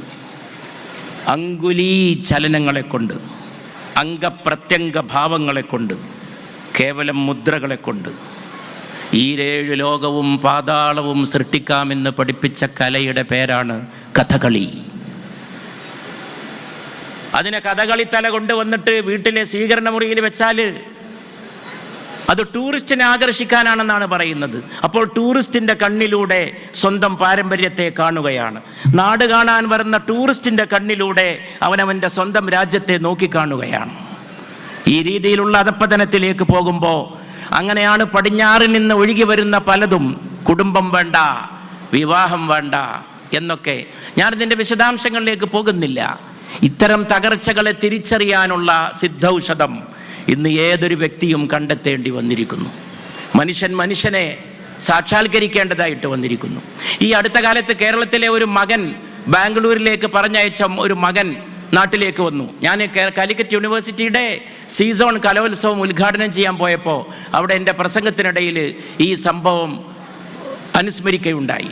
അങ്കുലീ ചലനങ്ങളെ കൊണ്ട്, അംഗപ്രത്യംഗ ഭാവങ്ങളെ കൊണ്ട്, കേവലം മുദ്രകളെ കൊണ്ട് ഈ 7 ലോകവും പാതാളവും സൃഷ്ടിക്കാമെന്ന് പഠിപ്പിച്ച കലയുടെ പേരാണ് കഥകളി. അതിനെ കഥകളി തല കൊണ്ടുവന്നിട്ട് വീട്ടിലെ സ്വീകരണ മുറിയിൽ വെച്ചാൽ അത് ടൂറിസ്റ്റിനെ ആകർഷിക്കാനാണെന്നാണ് പറയുന്നത്. അപ്പോൾ ടൂറിസ്റ്റിൻ്റെ കണ്ണിലൂടെ സ്വന്തം പാരമ്പര്യത്തെ കാണുകയാണ്. നാട് കാണാൻ വരുന്ന ടൂറിസ്റ്റിൻ്റെ കണ്ണിലൂടെ അവനവൻ്റെ സ്വന്തം രാജ്യത്തെ നോക്കിക്കാണുകയാണ്. ഈ രീതിയിലുള്ള അധപ്പതനത്തിലേക്ക് പോകുമ്പോൾ അങ്ങനെയാണ് പടിഞ്ഞാറിൽ നിന്ന് ഒഴുകി വരുന്ന പലതും. കുടുംബം വേണ്ട, വിവാഹം വേണ്ട എന്നൊക്കെ. ഞാനിതിൻ്റെ വിശദാംശങ്ങളിലേക്ക് പോകുന്നില്ല. ഇത്തരം തകർച്ചകളെ തിരിച്ചറിയാനുള്ള സിദ്ധൌഷധം ഇന്ന് ഏതൊരു വ്യക്തിയും കണ്ടെത്തേണ്ടി വന്നിരിക്കുന്നു. മനുഷ്യനെ സാക്ഷാത്കരിക്കേണ്ടതായിട്ട് വന്നിരിക്കുന്നു. ഈ അടുത്ത കാലത്ത് കേരളത്തിലെ ഒരു മകൻ, ബാംഗ്ലൂരിലേക്ക് പറഞ്ഞയച്ച ഒരു മകൻ നാട്ടിലേക്ക് വന്നു. ഞാൻ കാലിക്കറ്റ് യൂണിവേഴ്സിറ്റിയുടെ സീസൺ കലോത്സവം ഉദ്ഘാടനം ചെയ്യാൻ പോയപ്പോൾ അവിടെ എൻ്റെ പ്രസംഗത്തിനിടയിൽ ഈ സംഭവം അനുസ്മരിക്കുകയുണ്ടായി.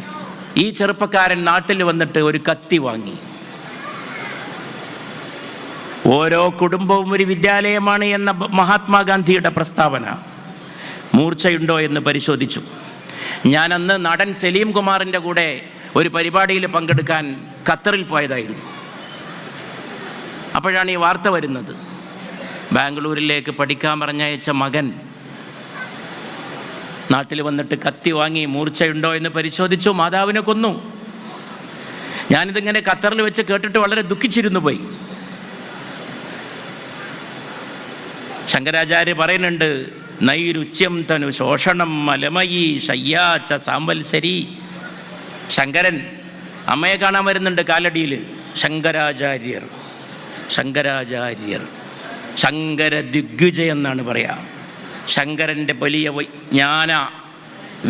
ഈ ചെറുപ്പക്കാരൻ നാട്ടിൽ വന്നിട്ട് ഒരു കത്തി വാങ്ങി. ഓരോ കുടുംബവും ഒരു വിദ്യാലയമാണ് എന്ന മഹാത്മാഗാന്ധിയുടെ പ്രസ്താവന മൂർച്ചയുണ്ടോ എന്ന് പരിശോധിച്ചു. ഞാനന്ന് നടൻ സലീം കുമാറിൻ്റെ കൂടെ ഒരു പരിപാടിയിൽ പങ്കെടുക്കാൻ ഖത്തറിൽ പോയതായിരുന്നു. അപ്പോഴാണ് ഈ വാർത്ത വരുന്നത്. ബാംഗ്ലൂരിലേക്ക് പഠിക്കാൻ പറഞ്ഞയച്ച മകൻ നാട്ടിൽ വന്നിട്ട് കത്തി വാങ്ങി. മൂർച്ചയുണ്ടോ എന്ന് പരിശോധിച്ചു, മാതാവിനെ കൊന്നു. ഞാനിതിങ്ങനെ ഖത്തറിൽ വെച്ച് കേട്ടിട്ട് വളരെ ദുഃഖിച്ചിരുന്നു പോയി. ശങ്കരാചാര്യ പറയുന്നുണ്ട്, നൈരുച്യം തനു ശോഷണം മലമയി ശയ്യാച്ച സാംവത്സരി. ശങ്കരൻ അമ്മയെ കാണാൻ വരുന്നുണ്ട് കാലടിയിൽ. ശങ്കരാചാര്യർ ശങ്കര ദിഗ്വിജയം എന്നാണ് പറയുക. ശങ്കരൻ്റെ വലിയ ജ്ഞാന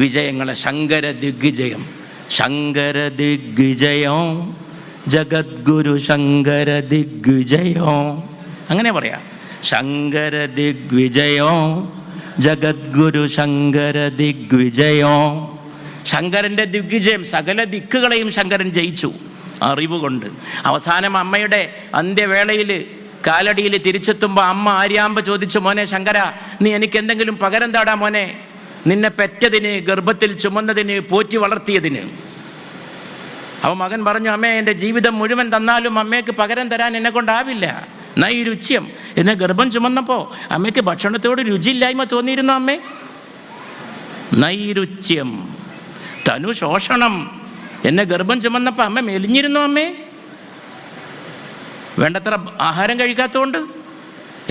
വിജയങ്ങളെ ശങ്കര ദിഗ്വിജയം. ശങ്കര ദിഗ്വിജയം ജഗദ്ഗുരു ശങ്കര ദിഗ്വിജയം, അങ്ങനെ പറയാം. ശങ്കര ദിഗ്വിജയോ ജഗദ്ഗുരു ശങ്കര ദിഗ്വിജയോ. ശങ്കരൻ്റെ ദിഗ്വിജയം, സകല ദിക്കുകളെയും ശങ്കരൻ ജയിച്ചു അറിവ് കൊണ്ട്. അവസാനം അമ്മയുടെ അന്ത്യവേളയിൽ കാലടിയിൽ തിരിച്ചെത്തുമ്പോൾ അമ്മ ആര്യാമ്പ ചോദിച്ചു, മോനെ ശങ്കര, നീ എനിക്ക് എന്തെങ്കിലും പകരം താടാ മോനെ, നിന്നെ പെറ്റതിന്, ഗർഭത്തിൽ ചുമന്നതിന്, പോറ്റി വളർത്തിയതിന്. അപ്പോൾ മകൻ പറഞ്ഞു, അമ്മേ, എൻ്റെ ജീവിതം മുഴുവൻ തന്നാലും അമ്മയ്ക്ക് പകരം തരാൻ എന്നെ കൊണ്ടാവില്ല. നൈരുച്യം, എന്നെ ഗർഭം ചുമന്നപ്പോൾ അമ്മയ്ക്ക് ഭക്ഷണത്തോട് രുചിയില്ലായ്മ തോന്നിയിരുന്നു അമ്മേ. നൈരുച്യം തനു ശോഷണം, എന്നെ ഗർഭം ചുമന്നപ്പോൾ അമ്മ മെലിഞ്ഞിരുന്നു അമ്മേ, വേണ്ടത്ര ആഹാരം കഴിക്കാത്തതുകൊണ്ട്.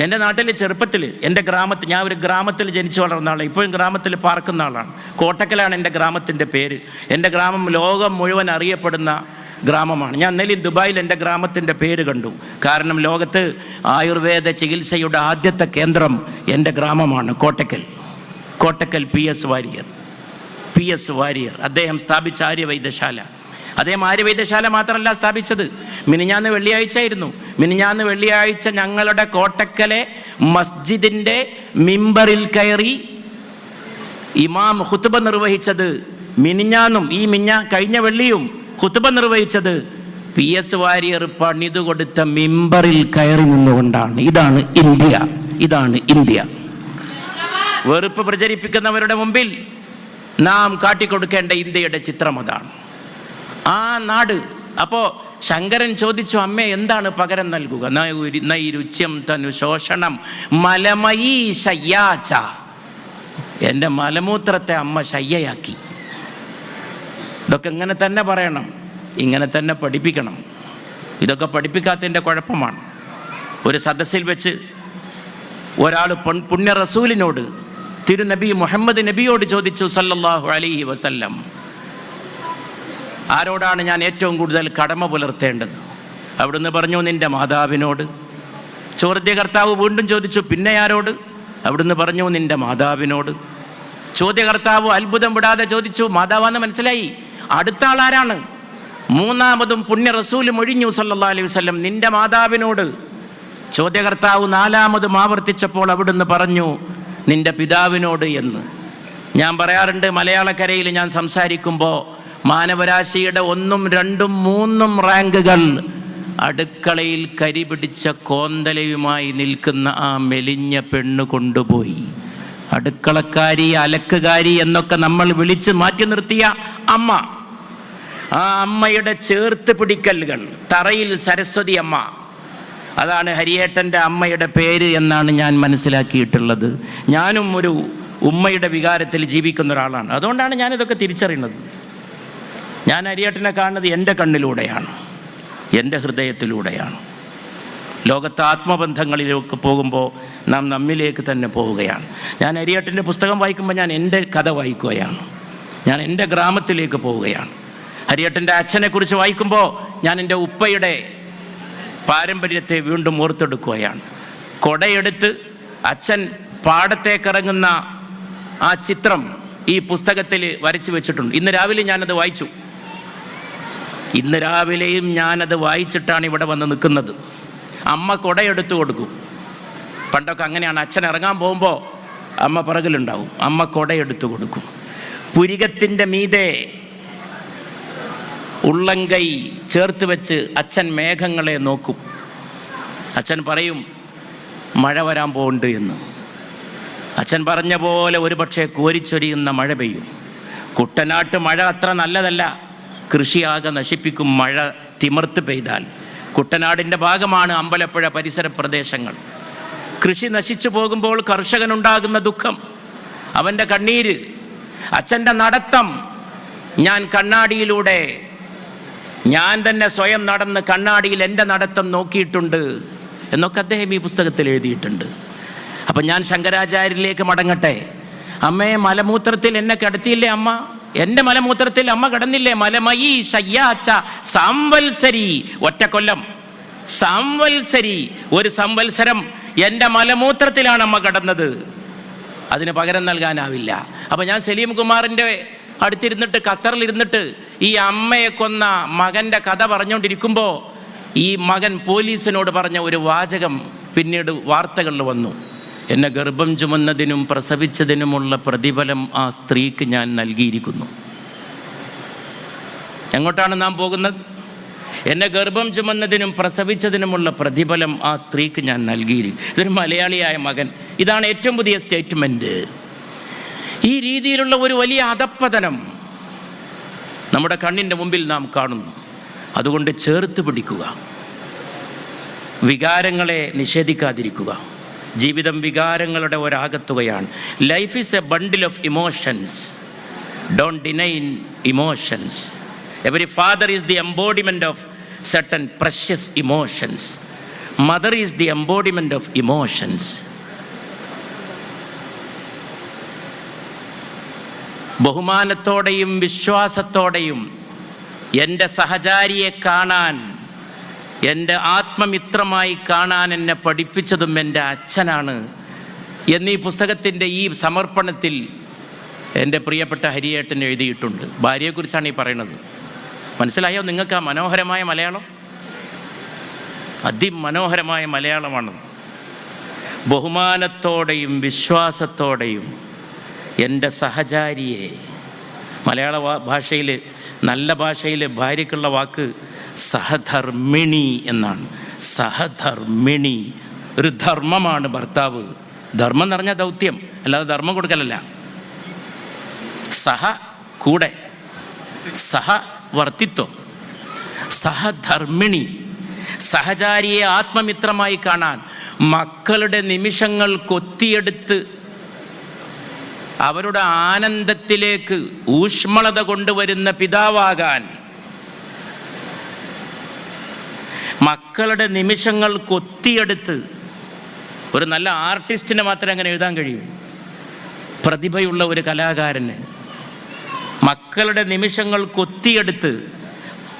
എൻ്റെ നാട്ടിൽ ചെറുപ്പത്തിൽ, എൻ്റെ ഗ്രാമത്തിൽ, ഞാൻ ഒരു ഗ്രാമത്തിൽ ജനിച്ചു വളർന്ന ആളാണ്, ഇപ്പോഴും ഗ്രാമത്തിൽ പാർക്കുന്ന ആളാണ്. കോട്ടക്കലാണ് എൻ്റെ ഗ്രാമത്തിൻ്റെ പേര്. എൻ്റെ ഗ്രാമം ലോകം മുഴുവൻ അറിയപ്പെടുന്ന ഗ്രാമമാണ്. ഞാൻ ഇന്നലെ ദുബായിൽ എൻ്റെ ഗ്രാമത്തിൻ്റെ പേര് കണ്ടു. കാരണം ലോകത്ത് ആയുർവേദ ചികിത്സയുടെ ആദ്യത്തെ കേന്ദ്രം എൻ്റെ ഗ്രാമമാണ്, കോട്ടക്കൽ പി എസ് വാര്യർ അദ്ദേഹം സ്ഥാപിച്ച ആര്യവൈദ്യശാല. അദ്ദേഹം ആര്യവൈദ്യശാല മാത്രമല്ല സ്ഥാപിച്ചത്, മിനിഞ്ഞാന്ന് വെള്ളിയാഴ്ച ഞങ്ങളുടെ കോട്ടക്കലെ മസ്ജിദിൻ്റെ മിമ്പറിൽ കയറി ഇമാം ഖുത്ബ നിർവഹിച്ചത്, മിനിഞ്ഞാന്നും കഴിഞ്ഞ വെള്ളിയും ഖുത്ബ നിർവഹിച്ചത് പി എസ് വാര്യർ പണിതു കൊടുത്ത മിമ്പറിൽ കയറി നിന്നുകൊണ്ടാണ്. ഇതാണ് ഇന്ത്യ. വെറുപ്പ് പ്രചരിപ്പിക്കുന്നവരുടെ മുമ്പിൽ നാം കാട്ടിക്കൊടുക്കേണ്ട ഇന്ത്യയുടെ ചിത്രം അതാണ്, ആ നാട്. അപ്പോൾ ശങ്കരൻ ചോദിച്ചു, അമ്മേ, എന്താണ് പകരം നൽകുക? നൈരുച്യം തനു ശോഷണം മലമയീ ശയ്യാച്ച. എൻ്റെ മലമൂത്രത്തെ അമ്മ ശയ്യയാക്കി. ഇതൊക്കെ ഇങ്ങനെ തന്നെ പറയണം, ഇങ്ങനെ തന്നെ പഠിപ്പിക്കണം. ഇതൊക്കെ പഠിപ്പിക്കാത്തതിൻ്റെ കുഴപ്പമാണ്. ഒരു സദസ്സിൽ വെച്ച് ഒരാൾ പുണ്യ റസൂലിനോട്, തിരുനബി മുഹമ്മദ് നബിയോട് ചോദിച്ചു സല്ലല്ലാഹു അലൈഹി വസല്ലം, ആരോടാണ് ഞാൻ ഏറ്റവും കൂടുതൽ കടമ പുലർത്തേണ്ടത്? അവിടുന്ന് പറഞ്ഞു, നിൻ്റെ മാതാവിനോട്. ചോദ്യകർത്താവ് വീണ്ടും ചോദിച്ചു, പിന്നെ ആരോട്? അവിടുന്ന് പറഞ്ഞു, നിൻ്റെ മാതാവിനോട്. ചോദ്യകർത്താവ് അത്ഭുതം വിടാതെ ചോദിച്ചു, മാതാവാന്ന് മനസ്സിലായി, അടുത്ത ആളാരാണ്? മൂന്നാമതും പുണ്യ റസൂൽ മൊഴിഞ്ഞു സല്ലല്ലാഹു അലൈഹി വസല്ലം, നിൻ്റെ മാതാവിനോട്. ചോദ്യകർത്താവ് നാലാമതും ആവർത്തിച്ചപ്പോൾ അവിടുന്ന് പറഞ്ഞു, നിൻ്റെ പിതാവിനോട് എന്ന്. ഞാൻ പറയാറുണ്ട്, മലയാളക്കരയിൽ ഞാൻ സംസാരിക്കുമ്പോൾ മാനവരാശിയുടെ 1, 2, 3 റാങ്കുകൾ അടുക്കളയിൽ കരിപിടിച്ച കോന്തലയുമായി നിൽക്കുന്ന ആ മെലിഞ്ഞ പെണ്ണ് കൊണ്ടുപോയി. അടുക്കളക്കാരി, അലക്കുകാരി എന്നൊക്കെ നമ്മൾ വിളിച്ച് മാറ്റി നിർത്തിയ അമ്മ, ആ അമ്മയുടെ ചേർത്ത് പിടിക്കലുകൾ, തറയിൽ സരസ്വതി അമ്മ, അതാണ് ഹരിയേട്ടൻ്റെ അമ്മയുടെ പേര് എന്നാണ് ഞാൻ മനസ്സിലാക്കിയിട്ടുള്ളത്. ഞാനും ഒരു ഉമ്മയുടെ വികാരത്തിൽ ജീവിക്കുന്ന ഒരാളാണ്. അതുകൊണ്ടാണ് ഞാനിതൊക്കെ തിരിച്ചറിയുന്നത്. ഞാൻ അരിയേട്ടനെ കാണുന്നത് എൻ്റെ കണ്ണിലൂടെയാണ്, എൻ്റെ ഹൃദയത്തിലൂടെയാണ്. ലോകത്തെ ആത്മബന്ധങ്ങളിലേക്ക് പോകുമ്പോൾ നാം നമ്മിലേക്ക് തന്നെ പോവുകയാണ്. ഞാൻ അരിയേട്ടൻ്റെ പുസ്തകം വായിക്കുമ്പോൾ ഞാൻ എൻ്റെ കഥ വായിക്കുകയാണ്, ഞാൻ എൻ്റെ ഗ്രാമത്തിലേക്ക് പോവുകയാണ്. ഹരിയേട്ടൻ്റെ അച്ഛനെക്കുറിച്ച് വായിക്കുമ്പോൾ ഞാൻ എൻ്റെ ഉപ്പയുടെ പാരമ്പര്യത്തെ വീണ്ടും ഓർത്തെടുക്കുകയാണ്. കൊടയെടുത്ത് അച്ഛൻ പാടത്തേക്കിറങ്ങുന്ന ആ ചിത്രം ഈ പുസ്തകത്തിൽ വരച്ചു വെച്ചിട്ടുണ്ട്. ഇന്ന് രാവിലെ ഞാനത് വായിച്ചു. ഇന്ന് രാവിലെയും ഞാനത് വായിച്ചിട്ടാണ് ഇവിടെ വന്ന് നിൽക്കുന്നത്. അമ്മ കൊടയെടുത്ത് കൊടുക്കും. പണ്ടൊക്കെ അങ്ങനെയാണ്, അച്ഛൻ ഇറങ്ങാൻ പോകുമ്പോൾ അമ്മ പിറകിലുണ്ടാവും, അമ്മ കൊടയെടുത്ത് കൊടുക്കും. പുരികത്തിൻ്റെ മീതെ ഉള്ളങ്കൈ ചേർത്ത് വെച്ച് അച്ഛൻ മേഘങ്ങളെ നോക്കും. അച്ഛൻ പറയും മഴ വരാൻ പോകുന്നുണ്ട് എന്ന്. അച്ഛൻ പറഞ്ഞ പോലെ ഒരു പക്ഷേ കോരിച്ചൊരിയുന്ന മഴ പെയ്യും. കുട്ടനാട്ട് മഴ അത്ര നല്ലതല്ല, കൃഷിയാകെ നശിപ്പിക്കും മഴ തിമിർത്ത് പെയ്താൽ. കുട്ടനാടിൻ്റെ ഭാഗമാണ് അമ്പലപ്പുഴ പരിസര പ്രദേശങ്ങൾ. കൃഷി നശിച്ചു പോകുമ്പോൾ കർഷകനുണ്ടാകുന്ന ദുഃഖം, അവൻ്റെ കണ്ണീര്, അച്ഛൻ്റെ നടത്തം ഞാൻ കണ്ണാടിയിലൂടെ, ഞാൻ തന്നെ സ്വയം നടന്ന് കണ്ണാടിയിൽ എൻ്റെ നടത്തം നോക്കിയിട്ടുണ്ട് എന്നൊക്കെ അദ്ദേഹം ഈ പുസ്തകത്തിൽ എഴുതിയിട്ടുണ്ട്. അപ്പം ഞാൻ ശങ്കരാചാര്യരിലേക്ക് മടങ്ങട്ടെ. അമ്മയെ മലമൂത്രത്തിൽ എന്നെ കിടത്തിയില്ലേ അമ്മ? എൻ്റെ മലമൂത്രത്തിൽ അമ്മ കിടന്നില്ലേ? മലമയി ശയ്യാച്ച സാംവത്സരി, ഒറ്റ കൊല്ലം സാംവത്സരി, ഒരു സംവത്സരം എൻ്റെ മലമൂത്രത്തിലാണ് അമ്മ കിടന്നത്. അതിന് പകരം നൽകാനാവില്ല. അപ്പം ഞാൻ സലീം കുമാറിൻ്റെ അടുത്തിരുന്നിട്ട്, ഖത്തറിലിരുന്നിട്ട് ഈ അമ്മയെ കൊന്ന മകൻ്റെ കഥ പറഞ്ഞുകൊണ്ടിരിക്കുമ്പോൾ ഈ മകൻ പോലീസിനോട് പറഞ്ഞ ഒരു വാചകം പിന്നീട് വാർത്തകളിൽ വന്നു. എന്നെ ഗർഭം ചുമന്നതിനും പ്രസവിച്ചതിനുമുള്ള പ്രതിഫലം ആ സ്ത്രീക്ക് ഞാൻ നൽകിയിരിക്കുന്നു. എങ്ങോട്ടാണ് നാം പോകുന്നത്? എന്നെ ഗർഭം ചുമന്നതിനും പ്രസവിച്ചതിനുമുള്ള പ്രതിഫലം ആ സ്ത്രീക്ക് ഞാൻ നൽകിയിരിക്കും. ഇതൊരു മലയാളിയായ മകൻ. ഇതാണ് ഏറ്റവും പുതിയ സ്റ്റേറ്റ്മെൻറ്റ്. ഈ രീതിയിലുള്ള ഒരു വലിയ അധപ്പതനം നമ്മുടെ കണ്ണിൻ്റെ മുമ്പിൽ നാം കാണുന്നു. അതുകൊണ്ട് ചേർത്ത് പിടിക്കുക, വികാരങ്ങളെ നിഷേധിക്കാതിരിക്കുക. ജീവിതം വികാരങ്ങളുടെ ഒരാകത്തുകയാണ്. Life is a bundle of emotions. Don't deny emotions. Every father is the embodiment of certain precious emotions. Mother is the embodiment of emotions. ബഹുമാനത്തോടെയും വിശ്വാസത്തോടെയും എൻ്റെ സഹചാരിയെ കാണാൻ, എൻ്റെ ആത്മമിത്രമായി കാണാൻ എന്നെ പഠിപ്പിച്ചതും എൻ്റെ അച്ഛനാണ് എന്നീ പുസ്തകത്തിൻ്റെ ഈ സമർപ്പണത്തിൽ എൻ്റെ പ്രിയപ്പെട്ട ഹരിയേട്ടൻ എഴുതിയിട്ടുണ്ട്. ഭാര്യയെക്കുറിച്ചാണ് ഈ പറയുന്നത്. മനസ്സിലായോ നിങ്ങൾക്ക് ആ മനോഹരമായ മലയാളം? അതിമനോഹരമായ മലയാളമാണ്. ബഹുമാനത്തോടെയും വിശ്വാസത്തോടെയും എൻ്റെ സഹചാരിയെ. മലയാള ഭാഷയിൽ, നല്ല ഭാഷയിൽ ഭാര്യയ്ക്കുള്ള വാക്ക് സഹധർമ്മിണി എന്നാണ്. സഹധർമ്മിണി, ഒരു ധർമ്മമാണ് ഭർത്താവ്. ധർമ്മം എന്ന് പറഞ്ഞാൽ ദൗത്യം, അല്ലാതെ ധർമ്മം കൊടുക്കലല്ല. സഹ കൂടെ, സഹവർത്തിത്വം, സഹധർമ്മിണി. സഹചാരിയെ ആത്മമിത്രമായി കാണാൻ, മക്കളുടെ നിമിഷങ്ങൾ കൊത്തിയെടുത്ത് അവരുടെ ആനന്ദത്തിലേക്ക് ഊഷ്മളത കൊണ്ടുവരുന്ന പിതാവാകാൻ. മക്കളുടെ നിമിഷങ്ങൾ കൊത്തിയെടുത്ത്, ഒരു നല്ല ആർട്ടിസ്റ്റിന് മാത്രമേ അങ്ങനെ എഴുതാൻ കഴിയൂ. പ്രതിഭയുള്ള ഒരു കലാകാരന് മക്കളുടെ നിമിഷങ്ങൾ കൊത്തിയെടുത്ത്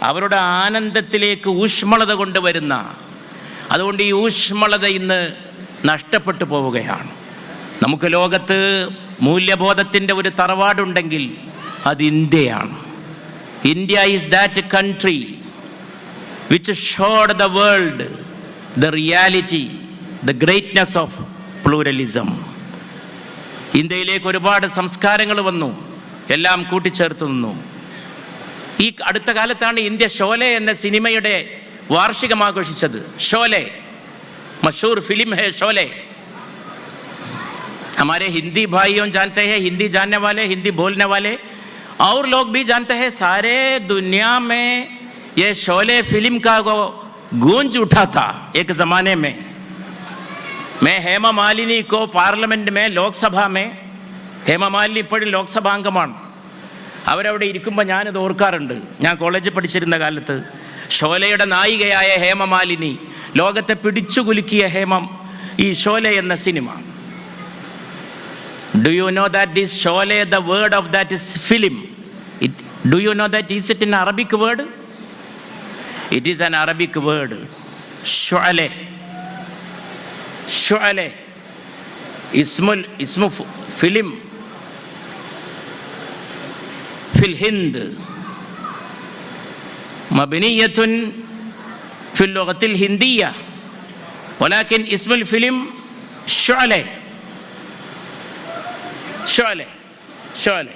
അവരുടെ ആനന്ദത്തിലേക്ക് ഊഷ്മളത കൊണ്ടുവരുന്ന, അതുകൊണ്ട് ഈ ഊഷ്മളത ഇന്ന് നഷ്ടപ്പെട്ടു പോവുകയാണ്. നമുക്ക് ലോകത്ത് മൂല്യബോധത്തിൻ്റെ ഒരു തറവാടുണ്ടെങ്കിൽ അത് ഇന്ത്യയാണ്. India is that country which showed the world the reality, the greatness of pluralism. ഇന്ത്യയിലേക്ക് ഒരുപാട് സംസ്കാരങ്ങൾ വന്നു, എല്ലാം കൂട്ടിച്ചേർത്ത് നിന്നു. ഈ അടുത്ത കാലത്താണ് ഇന്ത്യ ഷോലെ എന്ന സിനിമയുടെ വാർഷികം ആഘോഷിച്ചത്. ഷോലെ മഷൂർ ഫിലിം ഹേ ഷോലെ. हमारे हिंदी भाइयों जानते हैं, हिंदी जानने वाले, हिंदी बोलने वाले और लोग भी जानते हैं. सारे दुनिया में ये शोले फिल्म का गूंज उठा था एक ज़माने में. मैं हेमा मालिनी को पार्लियामेंट में, लोकसभा में ഹേമമാലിനി ഇപ്പോഴും ലോക്സഭാംഗമാണ്. അവരവിടെ ഇരിക്കുമ്പോൾ ഞാനിത് ഓർക്കാറുണ്ട്. ഞാൻ കോളേജിൽ പഠിച്ചിരുന്ന കാലത്ത് ഷോലയുടെ നായികയായ ഹേമമാലിനി, ലോകത്തെ പിടിച്ചു കുലുക്കിയ ഈ ഷോല എന്ന cinema. Do you know that this Sholay, the word of that is film? Do you know that is it an Arabic word? It is an Arabic word. Sholay. Sholay. Ismu film. Fil Hind. Mabniyatun fil lughatil Hindiyya. Walakin ismul film Sholay. Sholay Sholay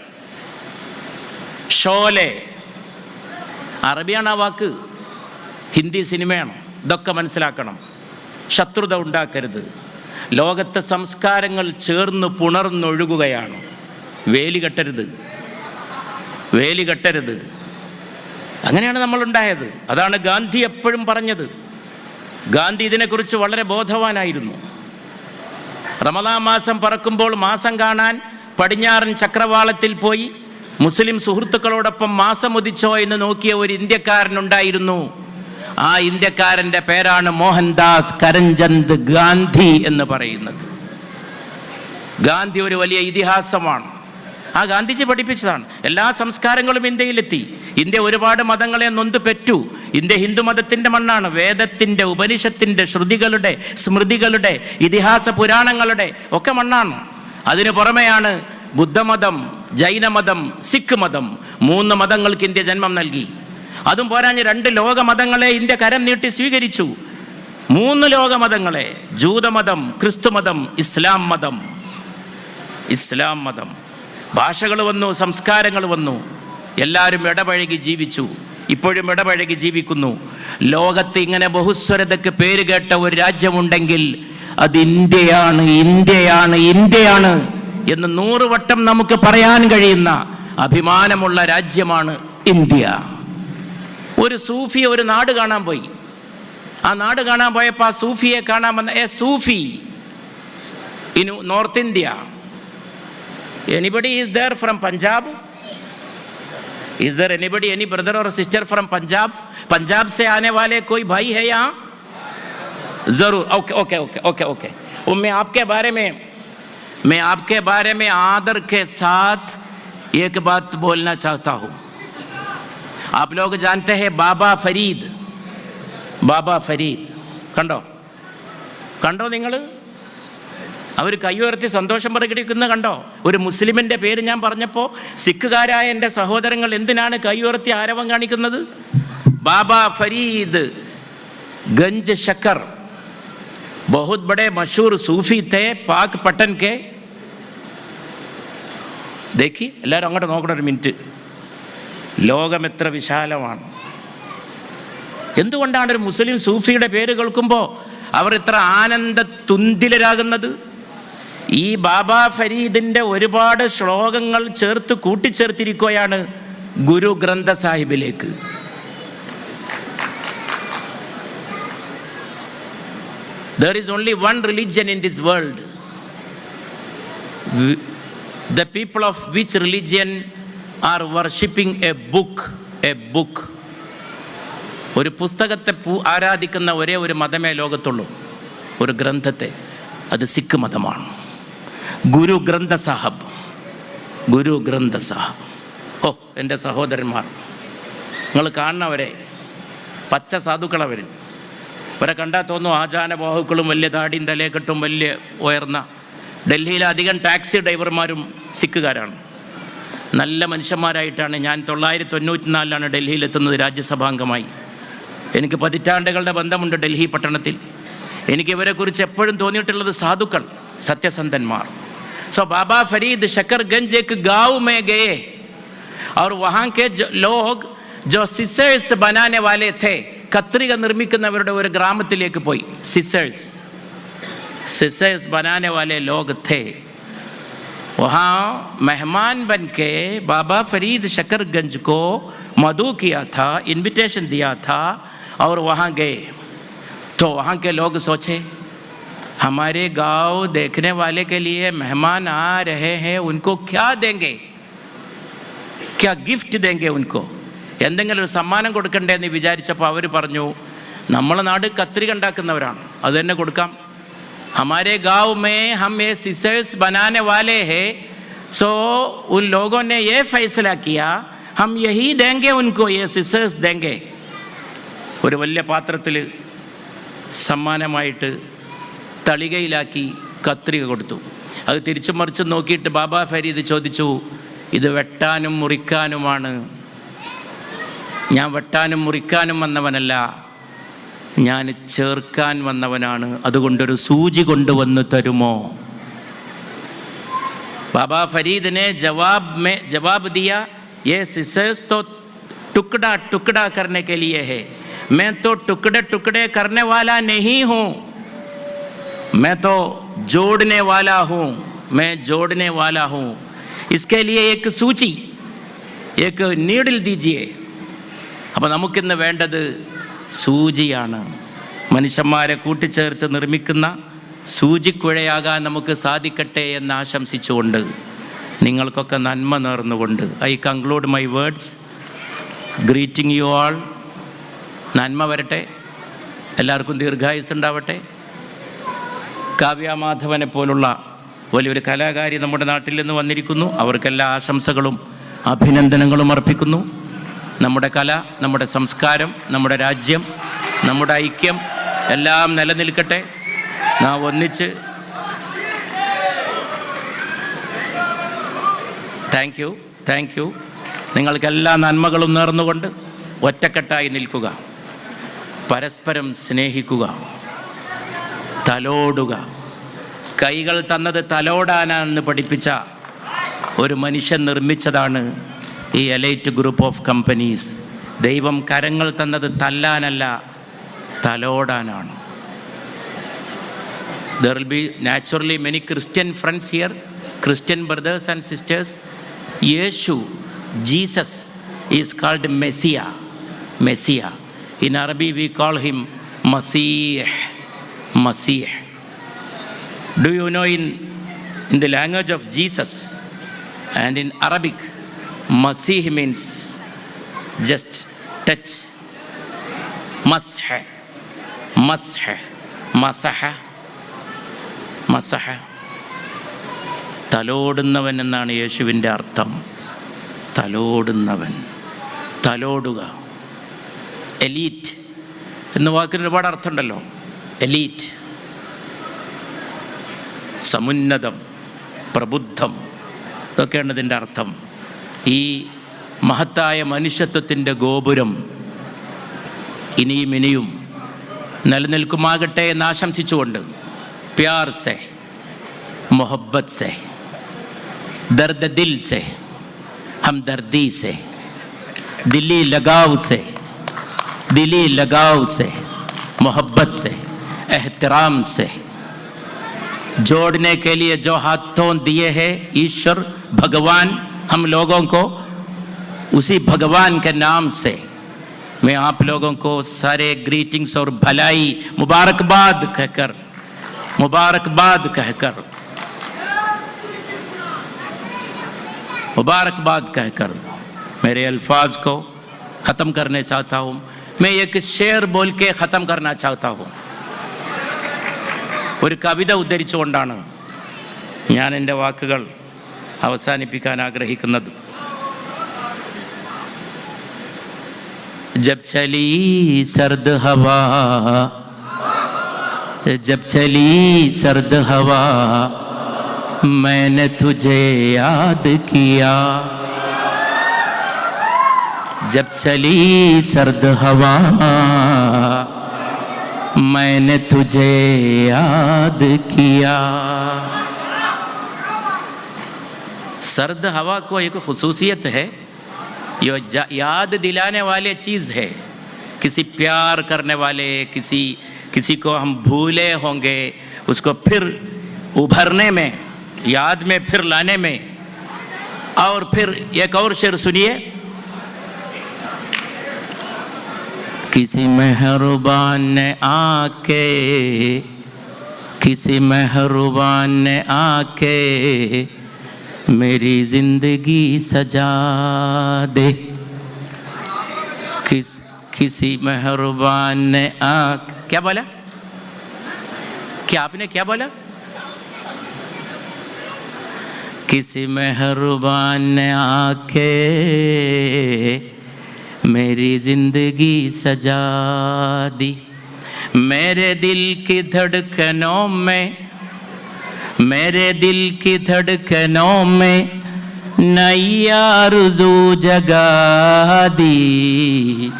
Sholay അറബിയാണ് ആ വാക്ക്, ഹിന്ദി സിനിമയാണ്. ഇതൊക്കെ മനസ്സിലാക്കണം. ശത്രുത ഉണ്ടാക്കരുത്. ലോകത്തെ സംസ്കാരങ്ങൾ ചേർന്ന് പുണർന്നൊഴുകുകയാണ്. വേലി കെട്ടരുത്, വേലി കെട്ടരുത്. അങ്ങനെയാണ് നമ്മളുണ്ടായത്. അതാണ് ഗാന്ധി എപ്പോഴും പറഞ്ഞത്. ഗാന്ധി ഇതിനെക്കുറിച്ച് വളരെ ബോധവാനായിരുന്നു. റമദാൻ മാസം പറക്കുമ്പോൾ മാസം കാണാൻ പടിഞ്ഞാറൻ ചക്രവാളത്തിൽ പോയി മുസ്ലിം സുഹൃത്തുക്കളോടൊപ്പം മാസം ഉദിച്ചോ എന്ന് നോക്കിയ ഒരു ഇന്ത്യക്കാരനുണ്ടായിരുന്നു. ആ ഇന്ത്യക്കാരൻ്റെ പേരാണ് മോഹൻദാസ് കരംചന്ദ് ഗാന്ധി എന്ന് പറയുന്നത്. ഗാന്ധി ഒരു വലിയ ഇതിഹാസമാണ്. ആ ഗാന്ധിജി പഠിപ്പിച്ചതാണ്. എല്ലാ സംസ്കാരങ്ങളും ഇന്ത്യയിലെത്തി. ഇന്ത്യ ഒരുപാട് മതങ്ങളെ നൊന്തു പെറ്റു. ഇന്ത്യ ഹിന്ദു മതത്തിൻ്റെ മണ്ണാണ്. വേദത്തിൻ്റെ, ഉപനിഷത്തിൻ്റെ, ശ്രുതികളുടെ, സ്മൃതികളുടെ, ഇതിഹാസ പുരാണങ്ങളുടെ ഒക്കെ മണ്ണാണ്. അതിനു പുറമെയാണ് ബുദ്ധമതം, ജൈനമതം, സിഖ് മതം. 3 മതങ്ങൾക്ക് ഇന്ത്യ ജന്മം നൽകി. അതും പോരാഞ്ഞ് 2 ലോകമതങ്ങളെ ഇന്ത്യ കരം നീട്ടി സ്വീകരിച്ചു. 3 ലോകമതങ്ങളെ, ജൂതമതം, ക്രിസ്തുമതം, ഇസ്ലാം മതം. ഇസ്ലാം മതം. ഭാഷകൾ വന്നു, സംസ്കാരങ്ങൾ വന്നു. എല്ലാവരും ഇടപഴകി ജീവിച്ചു. ഇപ്പോഴും ഇടപഴകി ജീവിക്കുന്നു. ലോകത്ത് ഇങ്ങനെ ബഹുസ്വരതയ്ക്ക് പേര് കേട്ട ഒരു രാജ്യമുണ്ടെങ്കിൽ അത് ഇന്ത്യയാണ്, ഇന്ത്യയാണ്, ഇന്ത്യയാണ് എന്ന് 100 വട്ടം നമുക്ക് പറയാൻ കഴിയുന്ന അഭിമാനമുള്ള രാജ്യമാണ് ഇന്ത്യ. ഒരു സൂഫി ഒരു നാട് കാണാൻ പോയി. ആ നാട് കാണാൻ പോയപ്പോൾ ആ സൂഫിയെ കാണാൻ വന്ന Sufi in North India. Anybody is there from Punjab? Is there anybody, any brother or sister from Punjab? Punjab से आने वाले कोई भाई है यहाँ? जरूर. Okay okay okay okay okay. मैं आपके बारे में आदर के साथ एक बात बोलना चाहता हूँ. आप लोग जानते हैं बाबा फरीद. बाबा फरीद കണ്ടോ നിങ്ങൾ? അവർ കൈയുയർത്തി സന്തോഷം പ്രകടിപ്പിക്കുന്ന കണ്ടോ? ഒരു മുസ്ലിമിൻ്റെ പേര് ഞാൻ പറഞ്ഞപ്പോൾ സിഖുകാരായ എൻ്റെ സഹോദരങ്ങൾ എന്തിനാണ് കൈയുയർത്തി ആരവം കാണിക്കുന്നത്? ബാബा फरीद गंज शक्कर बहुत बड़े मशहूर सूफी थे पाक पटन के. देखी എല്ലാവരും അങ്ങോട്ട് നോക്കണം ഒരു മിനിറ്റ്. ലോകം എത്ര വിശാലമാണ്. എന്തുകൊണ്ടാണ് ഒരു മുസ്ലിം സൂഫിയുടെ പേര് കേൾക്കുമ്പോൾ അവർ ഇത്ര ആനന്ദ തുന്തിലരാകുന്നത്? ഈ ബാബാ ഫരീദിൻ്റെ ഒരുപാട് ശ്ലോകങ്ങൾ ചേർത്ത് കൂട്ടിച്ചേർത്തിരിക്കുകയാണ് ഗുരു ഗ്രന്ഥ സാഹിബിലേക്ക്. There is only one religion in this world. The people of which religion are worshipping a book. ഒരു പുസ്തകത്തെ ആരാധിക്കുന്ന ഒരേ ഒരു മതമേ ലോകത്തുള്ളൂ, ഒരു ഗ്രന്ഥത്തെ. അത് സിഖ് മതമാണ്. ഗുരു ഗ്രന്ഥ സാഹബ്. ഓ എൻ്റെ സഹോദരന്മാർ, നിങ്ങൾ കാണുന്നവരെ പച്ച സാധുക്കളവർ. ഇവരെ കണ്ടാൽ തോന്നും ആചാരബാഹുക്കളും വലിയ താടിയും തലയെക്കെട്ടും വലിയ ഉയർന്ന. ഡൽഹിയിലെ അധികം ടാക്സി ഡ്രൈവർമാരും സിഖുകാരാണ്. നല്ല മനുഷ്യന്മാരായിട്ടാണ്. ഞാൻ 1994 ഡൽഹിയിലെത്തുന്നത് രാജ്യസഭാംഗമായി. എനിക്ക് പതിറ്റാണ്ടുകളുടെ ബന്ധമുണ്ട് ഡൽഹി പട്ടണത്തിൽ. എനിക്ക് ഇവരെക്കുറിച്ച് എപ്പോഴും തോന്നിയിട്ടുള്ളത് സാധുക്കൾ, സത്യസന്ധന്മാർ. सो बाबा फरीद शकरगंज एक गांव में गए और वहाँ के लोग जो सिसर्स बनाने वाले थे, കത്രിക നിർമ്മിക്കുന്നവരുടെ ഒരു ഗ്രാമത്തിലേക്ക് പോയി. सिसर्स बनाने वाले लोग थे. वहाँ मेहमान बन के बाबा फरीद शकरगंज को मदऊ किया था, इनविटेशन दिया था और वहाँ गए. तो वहाँ के लोग सोचे हमारे गांव देखने वाले के लिए मेहमान आ रहे हैं, उनको क्या देंगे, क्या गिफ्ट देंगे उनको, എന്തെങ്കിലും ഒരു സമ്മാനം കൊടുക്കണ്ടേ എന്ന് വിചാരിച്ചപ്പോൾ അവർ പറഞ്ഞു, നമ്മളെ നാട് കത്രിക ഉണ്ടാക്കുന്നവരാണ്, അത് തന്നെ കൊടുക്കാം. हमारे गांव में हम ये सिसर्स बनाने वाले हैं, सो उन लोगों ने ये फैसला किया हम यही देंगे उनको, ये सिसर्स देंगे. ഒരു വലിയ പാത്രത്തിൽ സമ്മാനമായിട്ട് തളികയിലാക്കി കത്രിക കൊടുത്തു. അത് തിരിച്ചും മറിച്ചും നോക്കിയിട്ട് ബാബാ ഫരീദ് ചോദിച്ചു, ഇത് വെട്ടാനും മുറിക്കാനുമാണ്, ഞാൻ വെട്ടാനും മുറിക്കാനും വന്നവനല്ല, ഞാൻ ചേർക്കാൻ വന്നവനാണ്, അതുകൊണ്ടൊരു സൂചി കൊണ്ടുവന്ന് തരുമോ? बाबा फरीद ने जवाब दिया, ये सिसर्स तो टुकड़ा टुकड़ा करने के लिए है, मैं तो टुकड़े टुकड़े करने वाला नहीं हूँ, मैं तो जोड़ने वाला हूँ, मैं जोड़ने वाला हूँ. इसके लिए एक सूची, एक नीडल दीजिए. അപ്പോൾ നമുക്കിന്ന് വേണ്ടത് സൂചിയാണ്. മനുഷ്യന്മാരെ കൂട്ടിച്ചേർത്ത് നിർമ്മിക്കുന്ന സൂചിക്കുഴയാകാൻ നമുക്ക് സാധിക്കട്ടെ എന്ന് ആശംസിച്ചുകൊണ്ട് നിങ്ങൾക്കൊക്കെ നന്മ നേർന്നുകൊണ്ട് I conclude my words greeting you all. നന്മ വരട്ടെ, എല്ലാവർക്കും ദീർഘായുസ് ഉണ്ടാവട്ടെ. കാവ്യമാധവനെ പോലുള്ള വലിയൊരു കലാകാരി നമ്മുടെ നാട്ടിൽ നിന്ന് വന്നിരിക്കുന്നു. അവർക്കെല്ലാ ആശംസകളും അഭിനന്ദനങ്ങളും അർപ്പിക്കുന്നു. നമ്മുടെ കല, നമ്മുടെ സംസ്കാരം, നമ്മുടെ രാജ്യം, നമ്മുടെ ഐക്യം എല്ലാം നിലനിൽക്കട്ടെ. നാം ഒന്നിച്ച് താങ്ക് യു. നിങ്ങൾക്കെല്ലാ നന്മകളും നേർന്നുകൊണ്ട് ഒറ്റക്കെട്ടായി നിൽക്കുക, പരസ്പരം സ്നേഹിക്കുക, തലോടുക. കൈകൾ തന്നത് തലോടാനാണെന്ന് പഠിപ്പിച്ച ഒരു മനുഷ്യൻ നിർമ്മിച്ചതാണ് ഈ എലൈറ്റ് ഗ്രൂപ്പ് ഓഫ് കമ്പനീസ്. ദൈവം കരങ്ങൾ തന്നത് തല്ലാനല്ല, തലോടാനാണ്. There will be naturally many Christian friends here, Christian brothers and sisters. Yeshu, Jesus is called Messiah. Messiah. In Arabic we call him Masih. Masih. Do you know in the language of Jesus and in Arabic, Masih means just touch. Masah. Masah. Masah. മസഹ, തലോടുന്നവൻ എന്നാണ് യേശുവിൻ്റെ അർത്ഥം. തലോടുന്നവൻ, തലോടുക. Elite എന്ന വാക്കിന് ഒരുപാട് അർത്ഥമുണ്ടല്ലോ. Elite, സമുന്നതം, പ്രബുദ്ധം, ഇതൊക്കെയാണ് ഇതിൻ്റെ അർത്ഥം. ഈ മഹത്തായ മനുഷ്യത്വത്തിൻ്റെ ഗോപുരം ഇനിയും നിലനിൽക്കുമാകട്ടെ എന്ന് ആശംസിച്ചുകൊണ്ട് प्यार से, मोहब्बत से, दर्द दिल से, हमदर्दी से, दिली लगाव से, मोहब्बत से, एहतराम से जोड़ने के लिए जो हाथों दिए हैं ईश्वर भगवान हम लोगों को, उसी भगवान के नाम से मैं आप लोगों को सारे ग्रीटिंग्स और भलाई मुबारकबाद कहकर मेरे अल्फाज को ख़त्म करने चाहता हूँ. मैं एक शेर बोल के ख़त्म करना चाहता हूँ. ഒരു കവിത ഉദ്ധരിച്ചുകൊണ്ടാണ് ഞാൻ എൻ്റെ വാക്കുകൾ അവസാനിപ്പിക്കാൻ ആഗ്രഹിക്കുന്നത്. जब चली सर्द हवा मैंने तुझे याद किया. जब चली सर्द हवा मैंने तुझे याद किया. सर्द हवा को एक खुसूसियत है, ये याद दिलाने वाले चीज़ है. किसी प्यार करने वाले, किसी को हम भूले होंगे, उसको फिर उभरने में, याद में फिर लाने में. और फिर एक और शेर सुनिए. किसी मेहरबान ने आके किसी मेहरबान ने आके मेरी जिंदगी सजा दे। किसी मेहरबान ने क्या बोला? क्या आपने क्या बोला? किसी मेहरबान ने आके मेरी जिंदगी सजा दी। मेरे दिल की धड़कनों में, मेरे दिल की धड़कनों में नई आरज़ू जगा दी।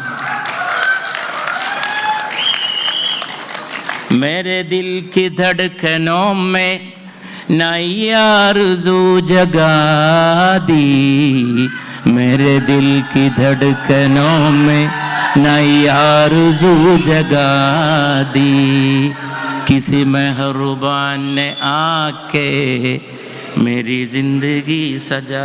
मेरे दिल की धड़कनों में नई आरज़ू जगा दी। मेरे दिल की धड़कनों में नई आरज़ू जगा दी। किसी मेहरबान ने आके मेरी जिंदगी सजा